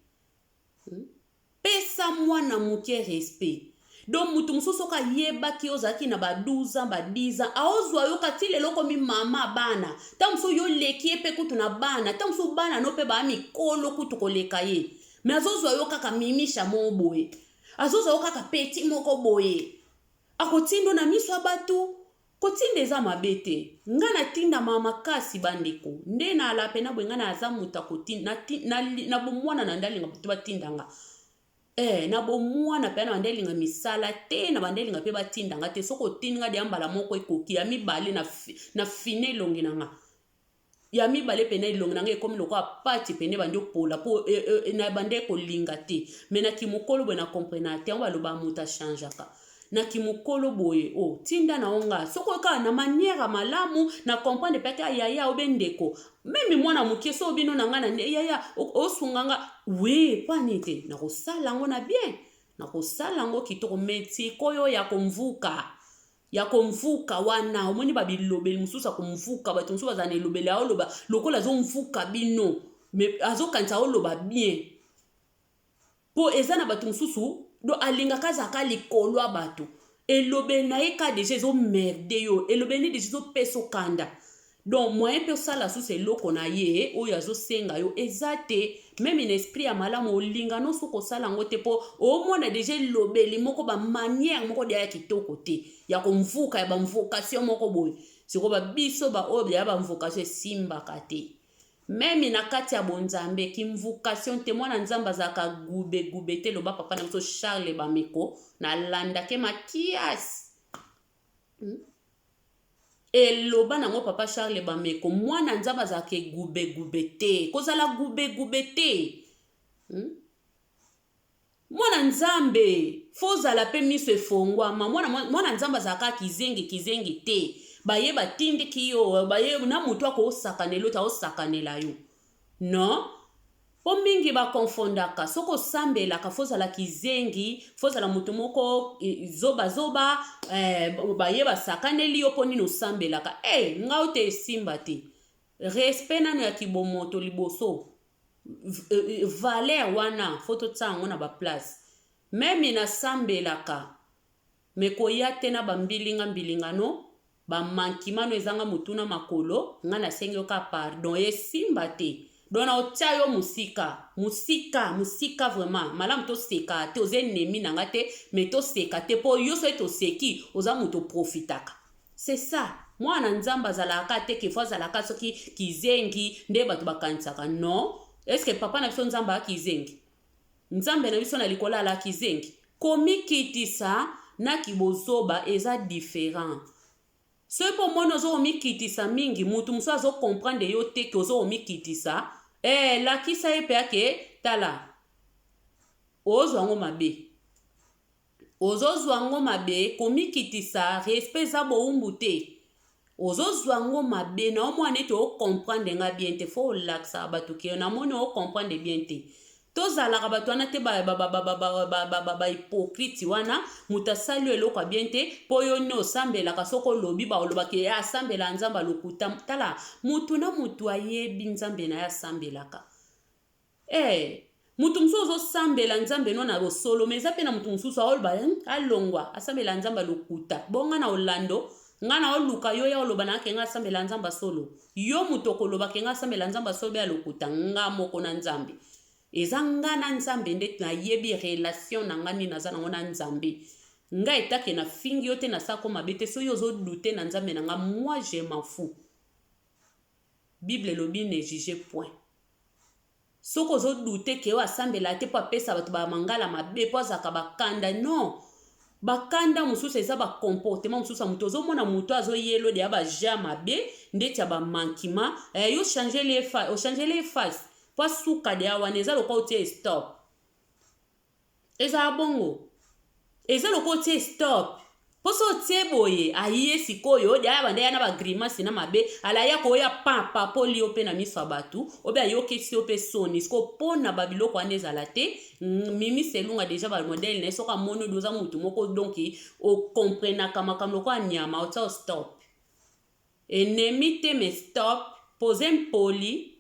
Pesa mwana muke respect. Donc mutu mususu ka yeba ki ozaki na ba 12 ans ba 10 ans aozwa yo katile loko mi mama bana tamso yo leki epe kutu na bana tamso bana no pe ba mikolo kutu koleka ye me azozwa yo kaka mimisha mo boye azozwa yo kaka peti moko boye akotindo na miso abatu kotinda eza mabete ngana tinda mama kasi bandeko nde na ala pena bwe ngana azamuta kotinda na bomwana na ndalinga butu batindanga na bomwana pe na bandelinga misala te na bandelinga pe batindanga te soko tinga de ambala moko ekoki ya mibale na fine longi nanga ya mibale pene longi nanga ekomi loko apati pene bandi opola po na bande kolinga te me na kimokolo bwe na comprena te on baloba muta changeaka na kimokolo boye tinda na onga soko ka na manière malamu na comprendre pe ka yaya obendeko meme mwana mukie so bino nanga na yaya osunganga oui panite na kosala ngo na bien na kosala ngo kitoko métier koyo ya komvuka wana omoni babilobeli mususa komvuka bato mususa bazana elobeli aoloba lokola zo mvuka bino mais azokanisa oloba bien po eza na bato mususu do alinga kazaka likolo bato elobe na ye ka déjà ezo merde yo elobe ni déjà ezo peso kanda donc moyen mpe osala susu eloko na ye oyo azosenga yo eza te même na esprit ya malamu olinga no soki osala yango te mpo omona déjà elobeli moko bamanière moko deya ya kitoko te ya komvuka ya bamvokation moko boye sikoyo babiso baoyo ya bamvokation esimbaka te meme na kati ya bonzambe kimvukation te mwana nzambe azalaka gube te loba papa na biso Charles Bameko nalandake Mathias eloba nango papa Charles Bameko mwana nzambe azalaka gube te kozala gube te mwana nzambe fozala pe miso efongwama mwana nzambe azalaka kizengi te baye batindiki yo baye na mutu akosakanela ota osakanela yo non po mingi bakonfondaka soko osambelaka fozala kizengi fozala mutu moko zoba baye basakaneli yo mpo nini osambelaka nga ote esimba te respect nano ya kibomoto liboso valer wana fo totia yango na baplace meme nasambelaka mekoya te na bambilingano bamankimano ezanga mutuna makolo nga nasengi yo ka pardon esimba te dona otia yo musika vraiment malamu toseka te oza ennemi na nga te me toseka te mpo yo soki toseki oza moto profitaka c'est ça mwana nzambe azalaka te kefo azalaka soki kizengi nde bato bakanisaka non eske papa na biso nzambe akizengi nzambe na biso na likolo ala kizengi komikitisa na kibozoba eza différent soki mpo moni ozomikitisa mingi mutu mosu azokomprendre yo te ke ozomikitisa lakisa ye mpe ake tala ozwa yango mabe komikitisa respect eza bowumbu te ozozwa yango mabe na omwana ete okomprendre nga bien te fo olakisa bato ke namoni okomprendre bien te tozalaka bato wana te bahypocrite wana mutu asali eloko bien te mpo yo ne osambelaka soki olobi baolobaki asambela nzambe alokuta tala mutu na mutu ayebi nzambe na ye asambelaka mutu mosusu ozosambela nzambe no na bosolo me eza mpe na mutu mosusu aoloba alongwa asambela nzambe alokuta bonga na olando nga na oluka yo ya oloba na ke nga asambela nzambe solo yo mutu okoloba ke nga asambela nzambe solo be alokuta nga moko na nzambe eza nga na nzambe nde nayebi relation na nga nini naza nango na nzambe nga etake na fingi yo te nasako mabe te soki ozodute na nzambe na nga moi je m'en fous bible elobi ne juge point soki ozodute ke yo asambela te mpo apesa bato bamangala mabe mpo azalaka bakanda non bakanda mosusu eza bakomportement mosusu ya motu ozomona motu azoyelo deya baja mabe ndeti ya bamankima yo ochangele efase po asuka deya wana eza lokwa otie stop eza bongo eza lokwa otie stop po so otie boye aye sikoyo deya bandeya na bagrimasi na mabe alaya koya papa po li yo mpe na miso ya bato obe ayokisi yo mpe soni siko mpona babiloko wana ezala te mimi selunga deja bamodele na ye soki amoni odi oza motu moko donki okomprenaka makambo lokwa nyama otia stop enemi te me stop pose mpoli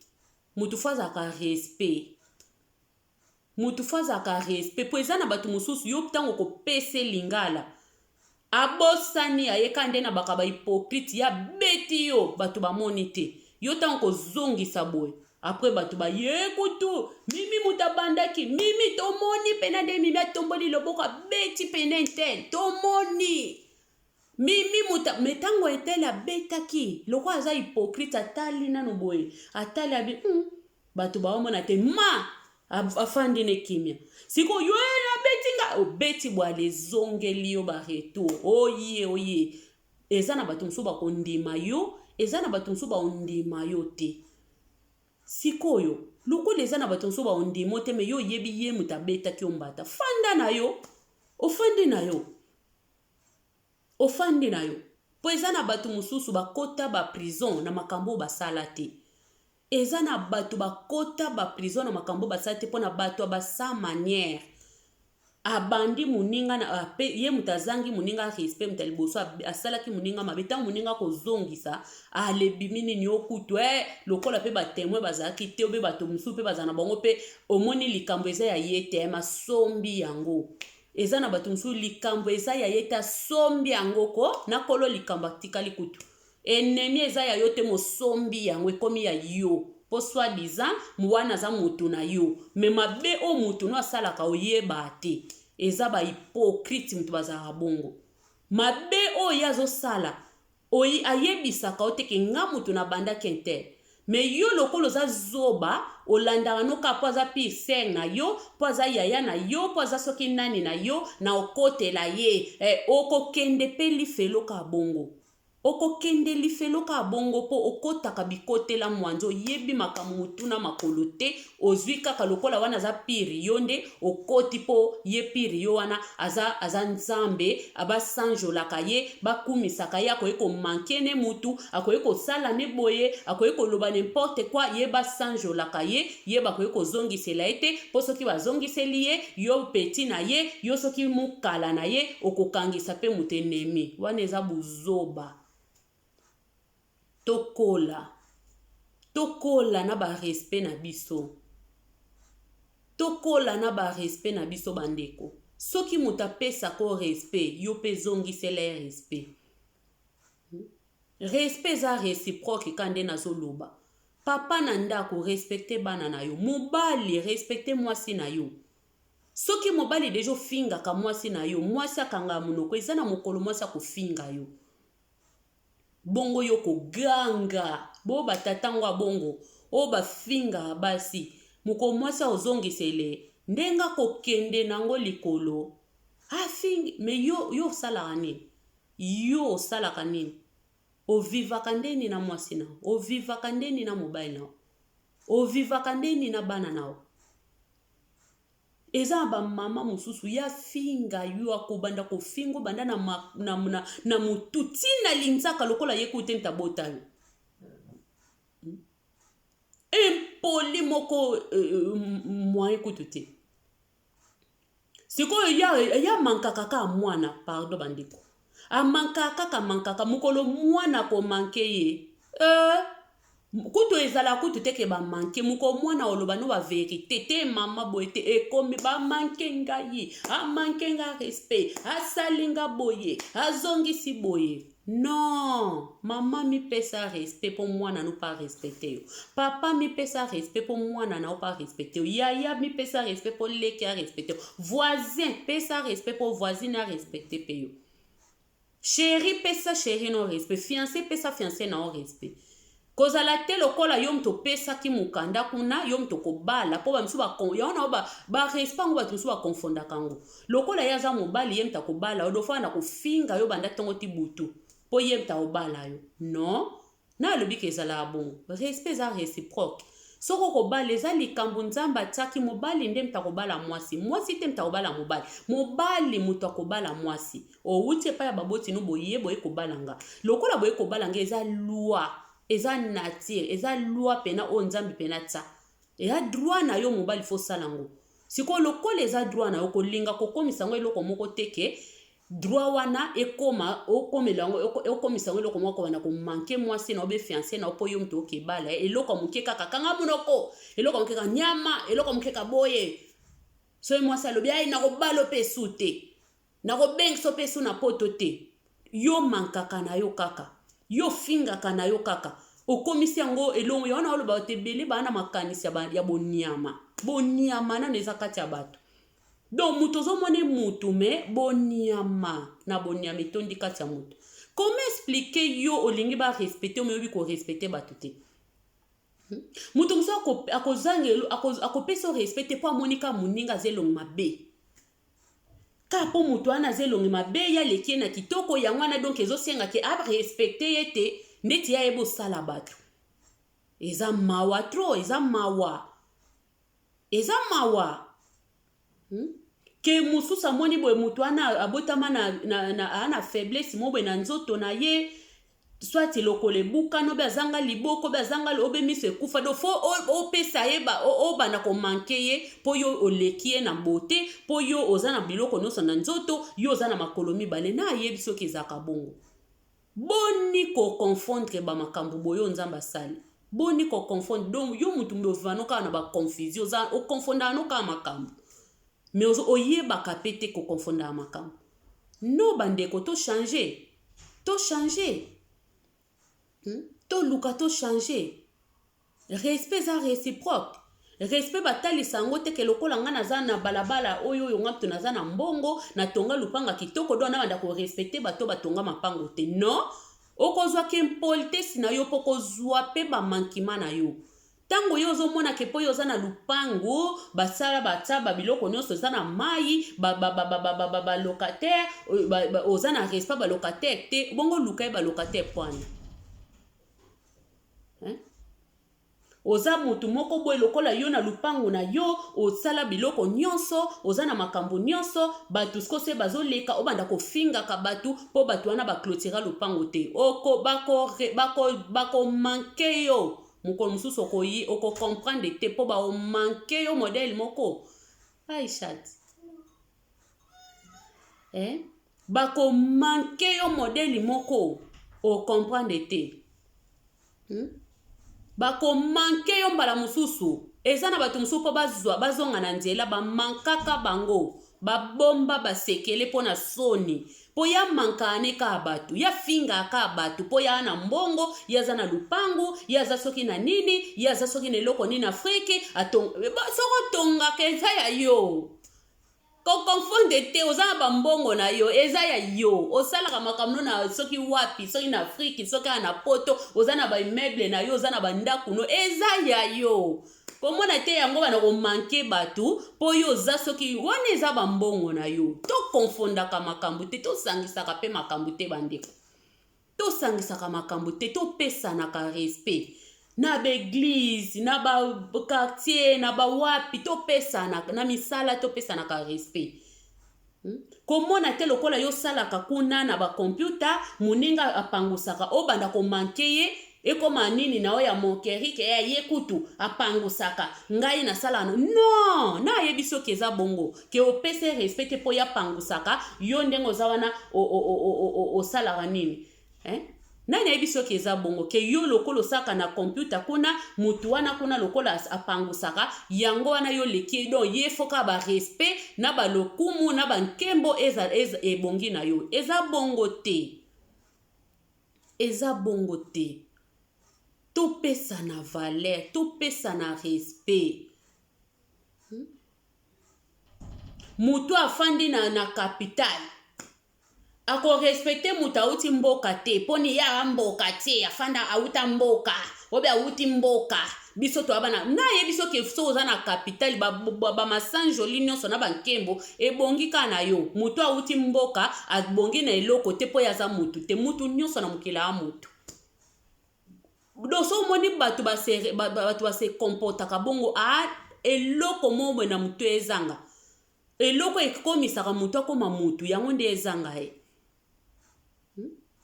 mutu fo azalaka respect po eza na bato mosusu yo ntango kopesa lingala abosani ayeka nde na baka bahypocrite ya beti yo bato bamoni te yo ntango kozongisa boye apres bato baye kutu mimi mutu abandaki mimi tomoni pena nde mimi atomboli loboko abeti pene ntel tomoni mimi muta metango etele abetaki loko aza hypocrite atali nano boye atali abi bato baomona te ma afandi ne kimia siko yo abetinga obeti bwale ezongeli yo baretour oye eza na bato mosusu bakondima yo eza na bato mosusu baondima yo te sikoyo lokola eza na bato mosusu baondima te me yo oyebi ye moto abetaki yo mbata fanda na yo ofandi na yo po eza na bato mosusu bakota baprison na makambo basala te eza na bato bakota baprison na makambo basala te mpona bato basa manière abandi moninga na ye moto azangi moninga respect moto liboso asalaki moninga mabe ntango moninga kozongisa alebimi nini okutu lokola mpe batemoin bazalaki te obe bato mosusu mpe bazala na bango mpe omoni likambo eza ya ye te masombi yango eza na bato mosusu likambo eza ya ye ta sombi yango ko na kolo likambo atikali kutu ennemi eza ya yo te mosombi yango ekomi ya yo po soi-disant wana aza motu na yo me mabe o motu no asalaka oyeba te eza bahypocrite moto bazalaka bongo mabe oyo azosala ayebisaka o teke nga motu na bandaki intere me yo lokolo oza zoba olandaka noka po aza pire na yo po aza yaya na yo po aza soki nani na yo na okotela ye okokende mpe lifelo ka bongo okokende lifelo ka bongo po okotaka bikotela mwanzo oyebi makambo mutuna makolo te ozwi kaka lokola wana aza pire yo nde okoti po ye pire yo wana aza nzambe abasanjolaka ye bakumisaka ye akoki komanke ne mutu akoki kosala ne boye akoki koloba n'importe kwa ye basanjolaka ye bakoki kozongisela ye te po soki bazongiseli ye yo peti na ye yo soki mukala na ye okokangisa mpe mutu enemi wana eza buzoba tokola na ba respect na biso tokola na ba respect na biso bandeko soki mutu apesa ko respect yo mpe zongisela ye respect respect eza réciproque kande nazoloba papa na ndako respecte bana na yo mobali respecte mwasi na yo soki mobali deja ofingaka mwasi na yo mwasi akanga monoko eza na mokolo mwasi akofinga yo bongo yo koganga bo batatango bongo o bafinga basi muko mwasi ozongisele ndenga kokende nango likolo afingi me yo salaka nini yo salaka nini ovivaka ndeni na mwasi nao ovivaka ndeni na mobali nao ovivaka ndeni na bana nao eza ba mama mususu ya finga yo akobanda kofingo banda na mututi na linzaka lokola yekute ntabota yo impoli moko moyen kutu te sikoyo ya mankaka ka mwana pardon bandeko amankaka mukolo mwana komanke ye kutu ezala kutu teke bamanke muko mwana oloba no ba verite te mama boye te ekomi bamanke ngai amanke nga respect asalinga boye azongisi boye non mama mi pesa respect po mwana no pa respecte yo papa mi pesa respect po mwana na o pa respecte yo yaya mi pesa respect po leki a respecte yo voisin pesa respect po voisine a respecte pe yo chéri pesa chéri no respect fiancé pesa fiancé na o respect kozala te lokola yo mto pesa ki mukanda kuna yo mto kobala po bamsu yaona ba respect ngo bato msu bakonfonda kango lokola ya za mobali ye mta kobala odofa na kofinga yo banda tongo ti butu po ye mta obala yo non na lobi ke ezala bongo respect za réciproque soko kobala eza likambo nzambe atiaki mobali nde mta kobala mwasi te mta kobala mobali mutu akobala mwasi outi epai ya baboti no boye boye kobalanga lokola boye kobalanga eza loi eza nature eza loi pena o nzambe pena tsa eza droit na yo mobali fo salango siko lokola eza droit na yo kolinga kokomisa ngo eloko moko teke droit wana ekoma okomelango okomisa ngo eloko moko wana ko manke mwasi na obe fiancé na opo yo mto okebala eloko moke kaka kanga munoko eloko moke ka nyama eloko moke ka boye so mwasi alobi ai na kobalo pe sute na kobengso pe su na poto te yo mankaka na yo kaka yo fingaka na yo kaka okomisi yango elongo yana oloba tebele bana makanisi ya bonyama na neza kati ya bato donc mutu ozomone mutu me bonyama na bonyama etondi kati ya mutu comment expliquer yo olingi ba respecter me obi ko respecter bato te mutu muso akozangelo akopesa respecter po amonika muninga zelongo mabe kapo mutu ana zelongi mabe ya leki na kitoko yango wana donc ezosenga ke a respecter yete ndeti ya ebo sala bato eza mawa tro eza mawa ke mususa moni boye mutu ana abotama na faiblesse mo boye na nzoto na ye soit lokole buka no bazanga liboko bazanga obe miso ekufa do fo opesa ye bana ko manke ye po yo olekie na bote po yo ozana biloko noso na nzoto yo ozana makolomi bale na yebiso kezaka bongo boni ko confondre ba makambu boyo nzamba sali boni ko confondre donc yo mutu mbe ovanoka na ba confusion za o confonda no ka makambu mais oyebaka pe te kokonfonda makambo. No bandeko to changer. To changer. To luka to changer. Respect za réciproque. Respect batali sango te ke lokola nga naza na balabala oyo ngapto naza na mbongo na tonga lupanga kitoko do na banda ko respecter bato batonga mapango te. Non. Okozwa ke politesse na yo poko zwa pe ba mankima na yo. Tango yo ozomona ke po yo za na lupango basala bataba biloko nyonso za na mai ba locataire oza na respect ba locataire te bongo luka ba locataire pwana. Oza mutu moko boye lokola yo na lupango na yo osala biloko nyonso oza na makambo nyonso batu skose bazoleka obanda kofinga ka batu po batu wana ba clôturer lupango te oko bako manke yo mukolo mususu oko comprendre te po ba o manke yo modèle moko Aishat bako manke yo modèle moko o comprendre te bako manke yo mbala mususu eza na batu mususu po bazonga na nzela ba mankaka bango ba bomba basekele po na soni po ya mankane ka batu ya finga ka batu po ya na mbongo ya za na lupangu ya za soki na nini ya za soki na eloko nini Afrique soko tonga keza ya yo ko confonde te oza ba mbongo na yo eza ya yo osala ka makamno na soki wapi soki na Afrique soki na poto oza na ba immeuble na yo oza na ba ndaku no eza ya yo komona te yango bana ko manke batu po yo za soki wana eza ba mbongo na yo to confonda ka makambo te to sangisa ka pe makambo te bandeko to sangisa ka makambo te to pesa na ka respect na ba église na ba quartier na ba wapi to pesa na misala to pesa na ka respect komona te lokola yo sala ka kuna na ba computer muninga apangusaka obanda ko manke ye ekoma nini na oya mokeri ke ya yekutu apangusaka ngai na sala no na yebiso keza bongo ke opese respect po ya pangusaka yo ndengo za wana o sala nini nani yebiso keza bongo ke yo lokolo saka na computer kuna mutu wana kuna lokola apangusaka yango wana yo leki do ye foka ba respect na ba lokumu na ba nkembo eza ebongi na yo eza bongo te to pesa na valeur to pesa na respect mutu afandi na capital ako respecte mutu auti mboka te poni ya mboka te afanda auta mboka obe auti mboka biso to abana na ye biso ke so oza na capital ba masanjo nyonso na bankembo ebongi kana yo mutu auti mboka abongi na eloko te po ya za mutu te mutu nyonso na mukila ya mutu doso moni batu base comporta ka bongo eloko momwe na mutu ezanga eloko ekomisaka mutu akoma mutu yango nde ezanga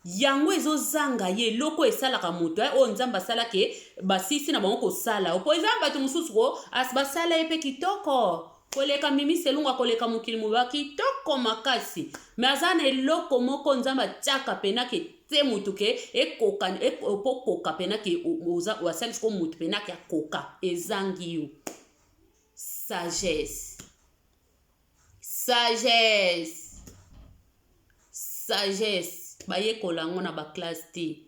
yango ezozanga ye eloko esalaka mutu o nzamba sala ke basisi na bango kosala opo ezanga batu mususu ko basala epe kitoko koleka mimi selunga koleka mukili muba kitoko makasi me azana eloko moko nzamba tiaka pena ke te mutu ke ekoka pena ke wasali ko mutu pena ke akoka ezangi yo sagesse baye kolango na ba classe te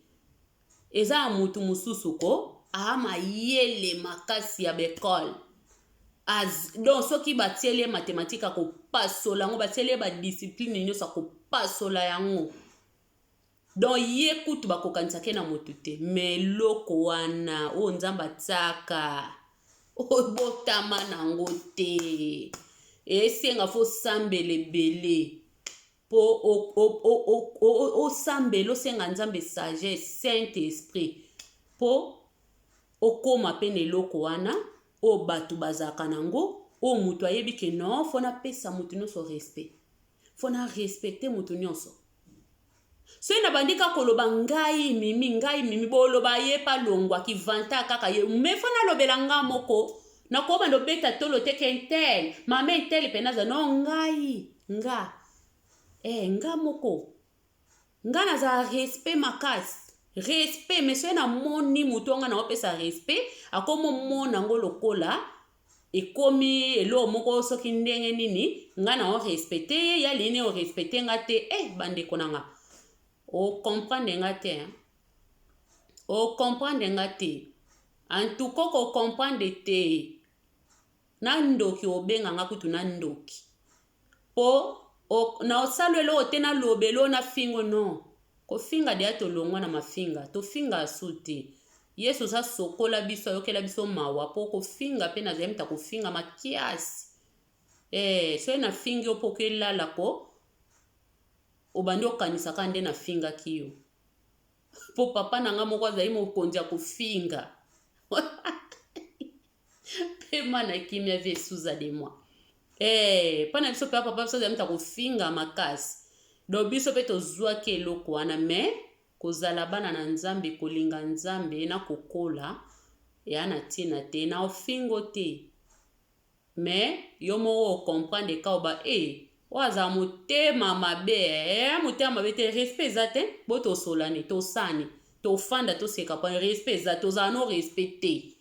eza mutu mususu ko ama yele makasi ya bekol donc soki batiele mathématique ko pasola ngo batiele ba discipline nyonso ko pasola yango donc ye kutu bakokanisa ke na mutu te mais loko wana o nzamba tsaka obotama nango te esenga fo sambele bele po o sambelo senga nzambe sagesse saint esprit po okoma pene loko wana o batu bazaka nango o mutu ayebi ke non fona pesa mutu nyonso respect fona respecter mutu nyonso so na bandika koloba ngai mimi boloba ye pa longwa ki vanta kaka ye me fona lobela nga moko na ko bando beta tolo teke intel mama intel penaza no ngai nga moko nga na za respect makasi respect mais so na moni mutu nga na opesa respect akomo mona ngo lokola ekomi elo moko soki ndenge nini nga na o respecte ye ya lini o respecte nga te bandeko na nga o comprendre nga te o comprendre nga te en tout cas ko comprendre te na ndoki obenga nga kutu na ndoki po na osalwelo ote na lobelo na fingo no kofinga de atolongwa na mafinga tofinga asu te yesu sa sokola biso ayokela biso mawa po kofinga pe nazali mta kofinga makiasi so na fingi opo kelala ko obandi okanisaka nde na finga kiyo po papa na nga moko azali mokonzi ya kofinga pe mana kimia vie suza de moi pana biso pe papa biso azali mta kofinga makasi do biso pe tozwaki eloko wana me kozala bana na nzambe kolinga nzambe na kokola ya na tina te na ofingo te me yo moko comprendre ka oba waza motema mabe motema mabe te respect eza te bo tosolani tosani tofanda toseka pa respect eza tozala no respecte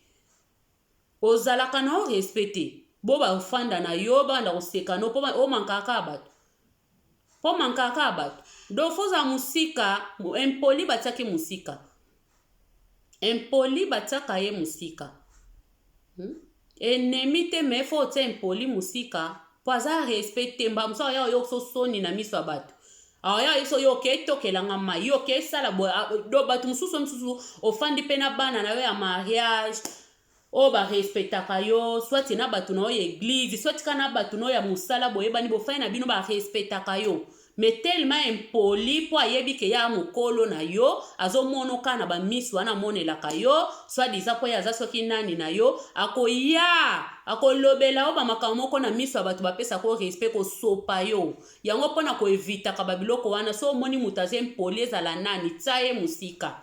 ozalaka na o respecte bo bafanda na yo banda koseka no po omankaka bato po mankaka bato do foza musika impoli batiaki musika impoli batiaka ye musika ennemi te me fo otia impoli musika po aza respecte mba musa ya yo so soni na miso ya bato aya iso yo ke tokelanga mai yo ke sala do bato mususu ofandi pe na bana na yo ya mariage o ba respectaka yo soit na bato na yo église soit kana bato na yo ya musala boyebani bofai na bino ba respectaka yo mais tellement impoli po ayebi ke ya mokolo na yo azomonoka na bamiso wana monelaka yo soit diza po ya aza soki nani na yo akolobela o bamakambo moko na miso ya bato bapesa ko respect kosopa yo yango mpona koevitaka babiloko wana so omoni moto aza impoli ezala nani tia ye musika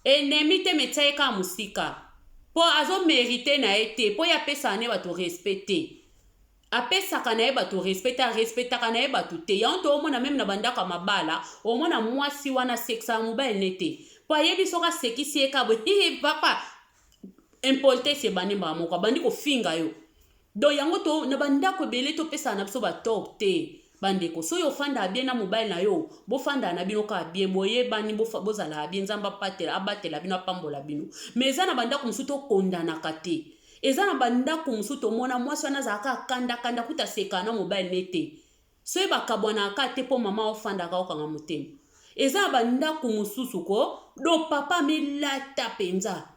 ennemi te me tia ye ka musika po azomerite na ye te po ye apesaka ne bato respect te apesaka na ye bato respecte arespectaka na ye bato te yango to omona meme na bandako ya mabala omona mwasi wana sekisa mobile ne te po ayebi soki asekisi ye kabo papa impolitesse ebandembaka moko abandi kofinga yo don yango to na bandako ebele topesaka na biso bator te bandeko soki ofanda bien na mobile na yo bofanda na bino kaka bien boyebani bozala bien nzambe abatela bino apambola bino mais eza na bandako mosusu tokondanaka te eza na bandako mosusu tomona mwasi wana azalaka akandakanda kuta seka na mobile ne te soki bakabwanaka te mpo mama ofandaka okanga motema eza na bandako mosusu ko do papa amilata mpenza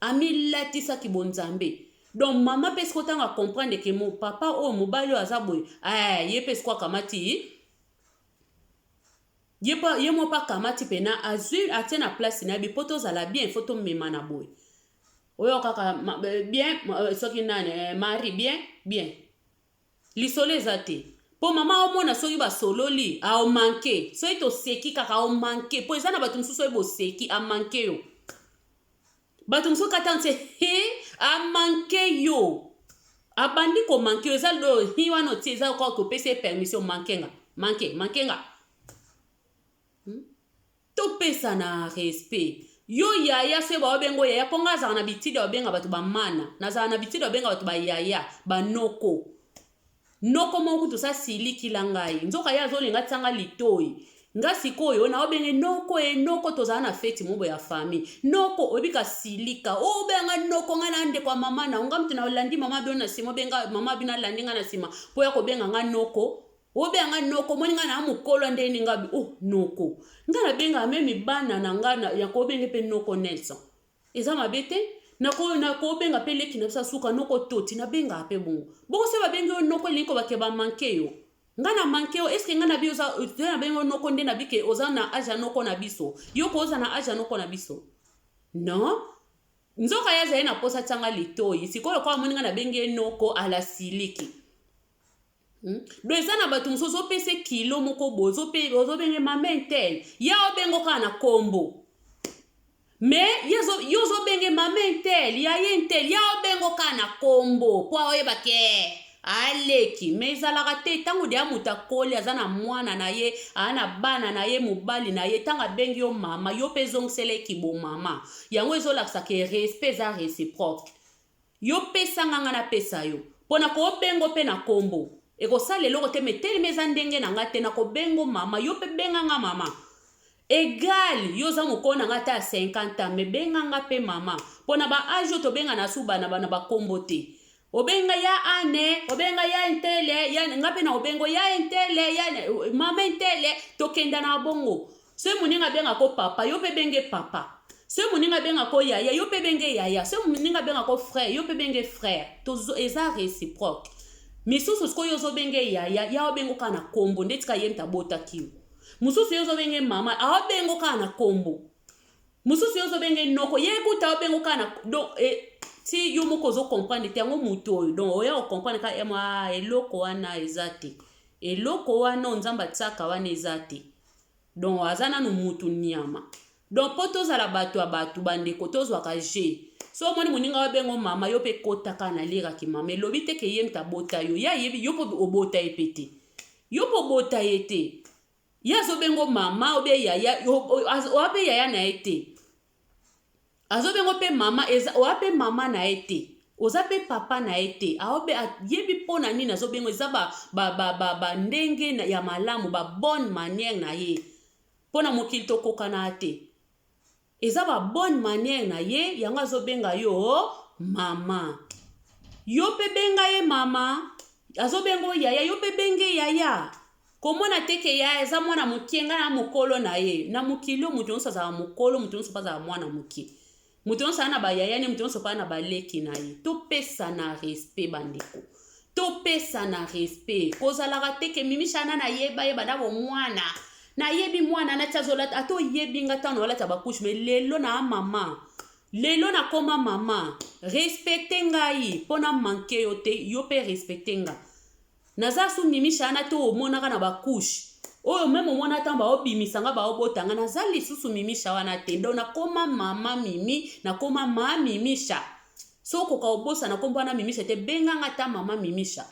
amilatisaki bonzambe donc mama mpe siko ntanga comprendre ke mo papa oyo mobali oyo aza boye ye mpe siko akamati ye mo mpe akamati mpena azwi atie na place na ye bi mpo tozala bien fo tomema na boye oyo kaka bien soki nani mari bien lisolo eza te po mama omona soki basololi aomanke soki toseki kaka aomanke po eza na bato mosusu oyo boseki amanke yo bato mosusu kata nse amanke yo abandi komanke yo eza lo hi wana otie eza kaka kopesa permission mankenga topesa na respect yo yaya se baobengo yaya mpo nga azala na bitide babenga bato bamana nazala na bitide babenga bato bayaya banoko noko moko tosa silikila ngai nzoka ye azolinga tianga litoi nga sikoyo naobenge noko tozala na feti mobo ya famille noko obika silika obenga noko nga na ndeko ya mama na nga mtu na olandi mama bino na nsima obenga mama bino alandi nga na nsima mpo ya kobenga nga noko obenga noko moni nga na mokolo ndeni nga noko nga na benga meme bana na nga ya kobenge pe noko Nelson eza mabe te na kobenga pe leki na bisa suka noko toti na benga pe bongo se babenga yo noko linko bake ba manke yo nga na manke yo eske nga na bi oza na benga noko nde na bike oza na aja noko na biso yo ko oza na aja noko na biso non nzoka ya zaye na posa tanga litoi sikoyo kwa moni nga na benga noko ala siliki do eza na bato mosusu ozopesa kilo moko boye ozobenge mama intel ya obengo kaka na kombo me yo ozobenge mama intel ya ye intel ya obengo kaka na kombo po oyebake aleki me ezalaka te ntango deya moto akoli aza na mwana na ye aa na bana na ye mobali na ye ntango abengi yo mama yo mpe ezongisela ekibomama yango ezolakisaka respect eza réciproque yo pesa nganga na pesa yo pona ko bengo pe na kombo ekosala eloko te meteli meza ndenge na nga te na ko bengo mama yo pe benga nga mama egal yo za mokona nga ta 50 ans me benga nga pe mama pona ba age to benga na suba na bana ba kombo te obenga ya ane obenga ya intele ya nga pe na obengo ya intele ya mama intele to kenda na bongo se muninga benga ko papa yo pe benge papa se muninga benga ko yaya yo pe benge yaya se muninga benga ko frère yo pe benge frère to eza réciproque misusu sko yo zo benge yaya ya obengo kana kombo ndetika yemta bota kiyo mususu yo zo benge mama a obengo kana kombo mususu yo zo benge noko ye kuta obengo kana do si yo moko zo comprendre te ngo mutu oyo donc oya o comprendre ka ema eloko wana ezate eloko wana nzamba tsaka wana ezate donc azana no mutu nyama donc poto za la batu abatu bandeko tozwa ka je so moni muninga wabengo mama yo pe kota kana lira ki mama elobi te ke yemta bota yo ya yebi yo po obota epete yo po bota ete ya zo bengo mama obe yaya obe yaya na ete azo bengo pe mama eza oape mama na ete oza pe papa na ete aobe yebi pona nini azo bengo eza ba ndenge ya malamu ba bonne manière na ye pona mokili tokoka na ate eza ba bonne manière na ye yango azo benga yo mama yo pe benga ye mama azo bengo yaya yo pe benge yaya komona teke ya eza mwana mukienga na mukolo na ye na mukilo mutu onsa za mukolo mutu onsa za mwana muki mutu onsa na ba yaya ni mutu onsa pa na ba leki na ye to pesa na respect bandeko to pesa na respect kozala teke mimishana na yeba yeba dabo mwana na yebi mwana na tsazola ato yebi ngatano wala tabakush me lelo na mama lelo na koma mama respecte ngai pona manke yo te yo pe respecte nga naza su mimishana to omonaka na bakush oyo meme omona tamba obimisanga ba obotanga naza lisusu mimisha wana te ndo na koma mama mimi na koma ma mimisha soko ka obosa na kombo na mimisha te benga ngata mama mimisha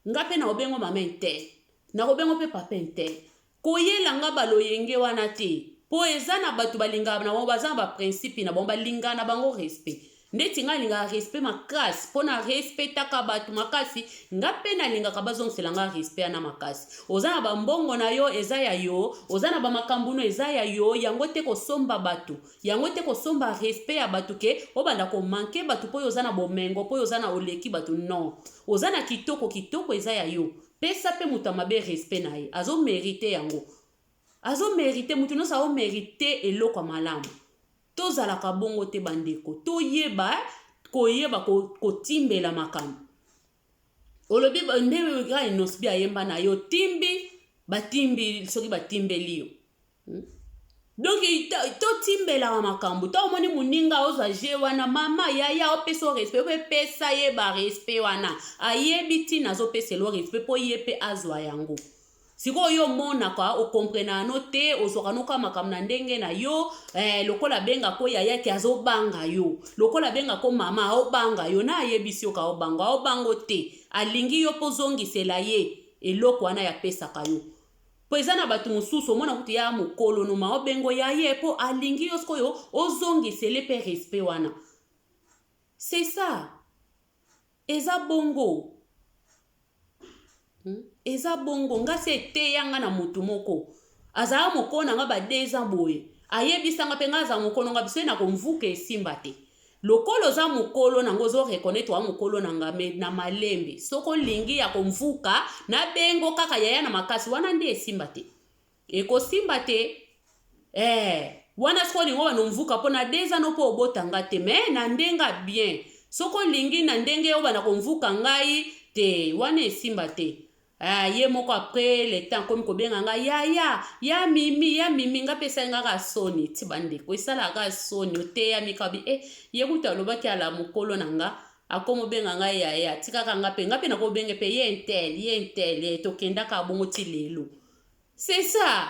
ngape na obengo mama ente na obengo pe papa ente koyela nga baloyenge wana te po eza na batu balinga na bango baza ba principe na bango balinga na bango respect ndeti nga linga respect makasi pona respectaka batu makasi nga pe na linga ka bazongisela nga respect na makasi oza na bambongo na yo eza ya yo oza na bamakambuno eza ya yo yango te kosomba batu yango te kosomba respect ya batu ke obanda ko manke batu po oza na bomengo po oza na oleki batu non oza na kitoko eza ya yo pesa pe mutu amabe respect na ye azo mérite yango azo mérite mutu no sa o mérite eloko malamu tozalaka bongo te bandeko toyeba koyeba kotimbela makambo olobi ndewe ga inosbi ayemba na yo timbi batimbi soki batimbeli yo donc totimbela makambo to omoni muninga ozwa je wana mama yaya opesa respect pe pesa ye ba respect wana ayebi tina zo pesa lo respect po ye pe azwa yango siko yo mona kwa o comprena no te ozoka no kama kamna ndenge na yo lokola benga ko yaya ke azobanga yo lokola benga ko mama obanga yo na yebisi yo ka obango te alingi yo pozongisela ye eloko wana ya pesa kayo po eza na batu mosusu omona kuti ya mokolo no ma obengo ya ye po alingi yo sikoyo ozongisele pe respect wana c'est ça eza bongo eza bongo nga se te yanga na mutu moko azala mokona nga ba 2 ans boye ayebisanga pe nga za mokolo nga biso na komvuka esimba te lokolo za mokolo nango zo reconnaître wa mokolo nanga me na malembe soko lingi ya komvuka na bengo kaka yaya na makasi wana ndi esimba te ekosimba te wana soko lingo ba nomvuka po na 2 ans no po obotanga te me na ndenga bien soko lingi na ndenge yo ba na komvuka ngai te wana esimba te ye moko après le temps comme ko benga nga ya mimi nga pesa nga ka soni ti bandeko isala ka soni ote ya mikabi ye kuta lobaki ala mokolo nanga akomo benga nga ya tika ka nga pe na ko benge pe ye intel to kenda ka bongo ti lelo c'est ça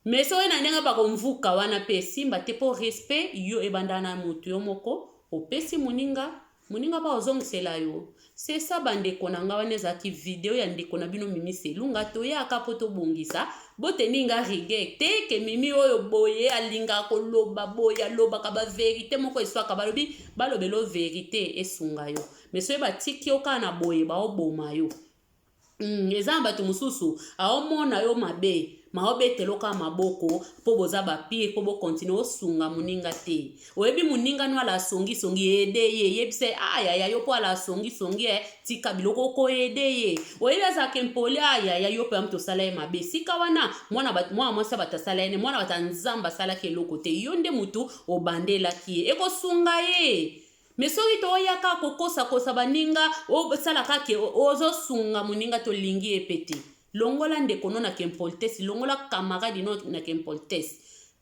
mais so ena ndenga ba komvuka wana pe simba te po respect yo ebandana mutu yo moko opesi muninga moninga ba ozongisela yo. C'est ça bandeko na nga wana ezalaki video ya ndeko na bino Mimi Selunga toyaka po tobongisa boteninga rigueur te ke Mimi oyo boye alinga koloba boye alobaka ba vérité moko eswaka balobelo vérité esunga yo mais soki batiki yo kaka na boye baoboma yo eza bato mosusu aomona yo mabe maobetelo ka maboko po boza bapire po bokontinue osunga moninga te oyebi moninga no ala songi ede ye yebise ayaya yo po ala songi tika biloko ko ede ye oyebi azalaka mpole ayaya yo pe amto sala ye mabe sika wana mwana mwasi batasala ye mwana bata nzamba asalaki eloko te yo nde mutu obandelaki ye ekosunga ye mais soki toyaka kokosa baninga osalaka ke ozosunga moninga tolingi epete longola ndeko no na kempoltesi longola camarade no na kempoltesi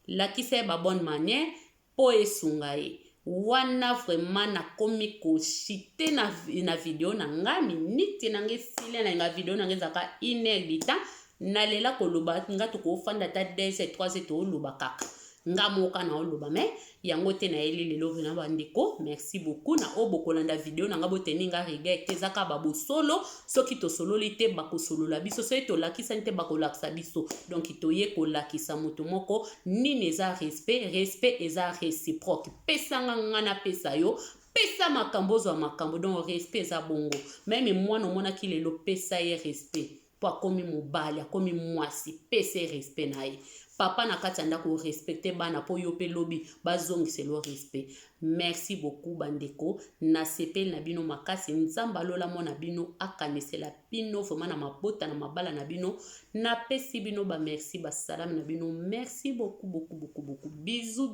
lakisa ye ba bonne manière po esunga ye wana vraiment nakomi koshite na video na nga minute nange sile na nga video nange ezaka 1 heure du temps nalela koloba nga tokofanda ta 2 3 heures toloba kaka nga moka na oloba mais yango te na yeli lelo vena bandeko merci beaucoup na obokolanda video na nga boteni nga rigueur te zaka babo solo soki to solo lite bako solo la biso soki to lakisa nte bako lakisa biso donc toye ko lakisa moto moko nini eza respect eza réciproque pesa nga na pesa yo pesa makambo zo makambo donc respect eza bongo même mwana mona ki lelo pesa ye respect po akomi mobali akomi mwasi pesa respect na ye papa na kati andako respecter bana po yo pe lobi bazongiselo respect merci beaucoup bandeko na sepel na bino makasi nzamba lola mona bino akanesela bino vraiment na mabota na mabala na bino na pesi bino ba merci ba salam na bino merci beaucoup bisous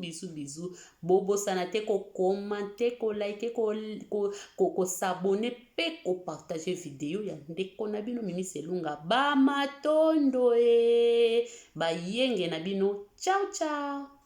bobo sana te ko commenter ko like ko s'abonner pe ko partager video ya ndeko na bino Mimi Selunga ba matondo ba yenge na bino ciao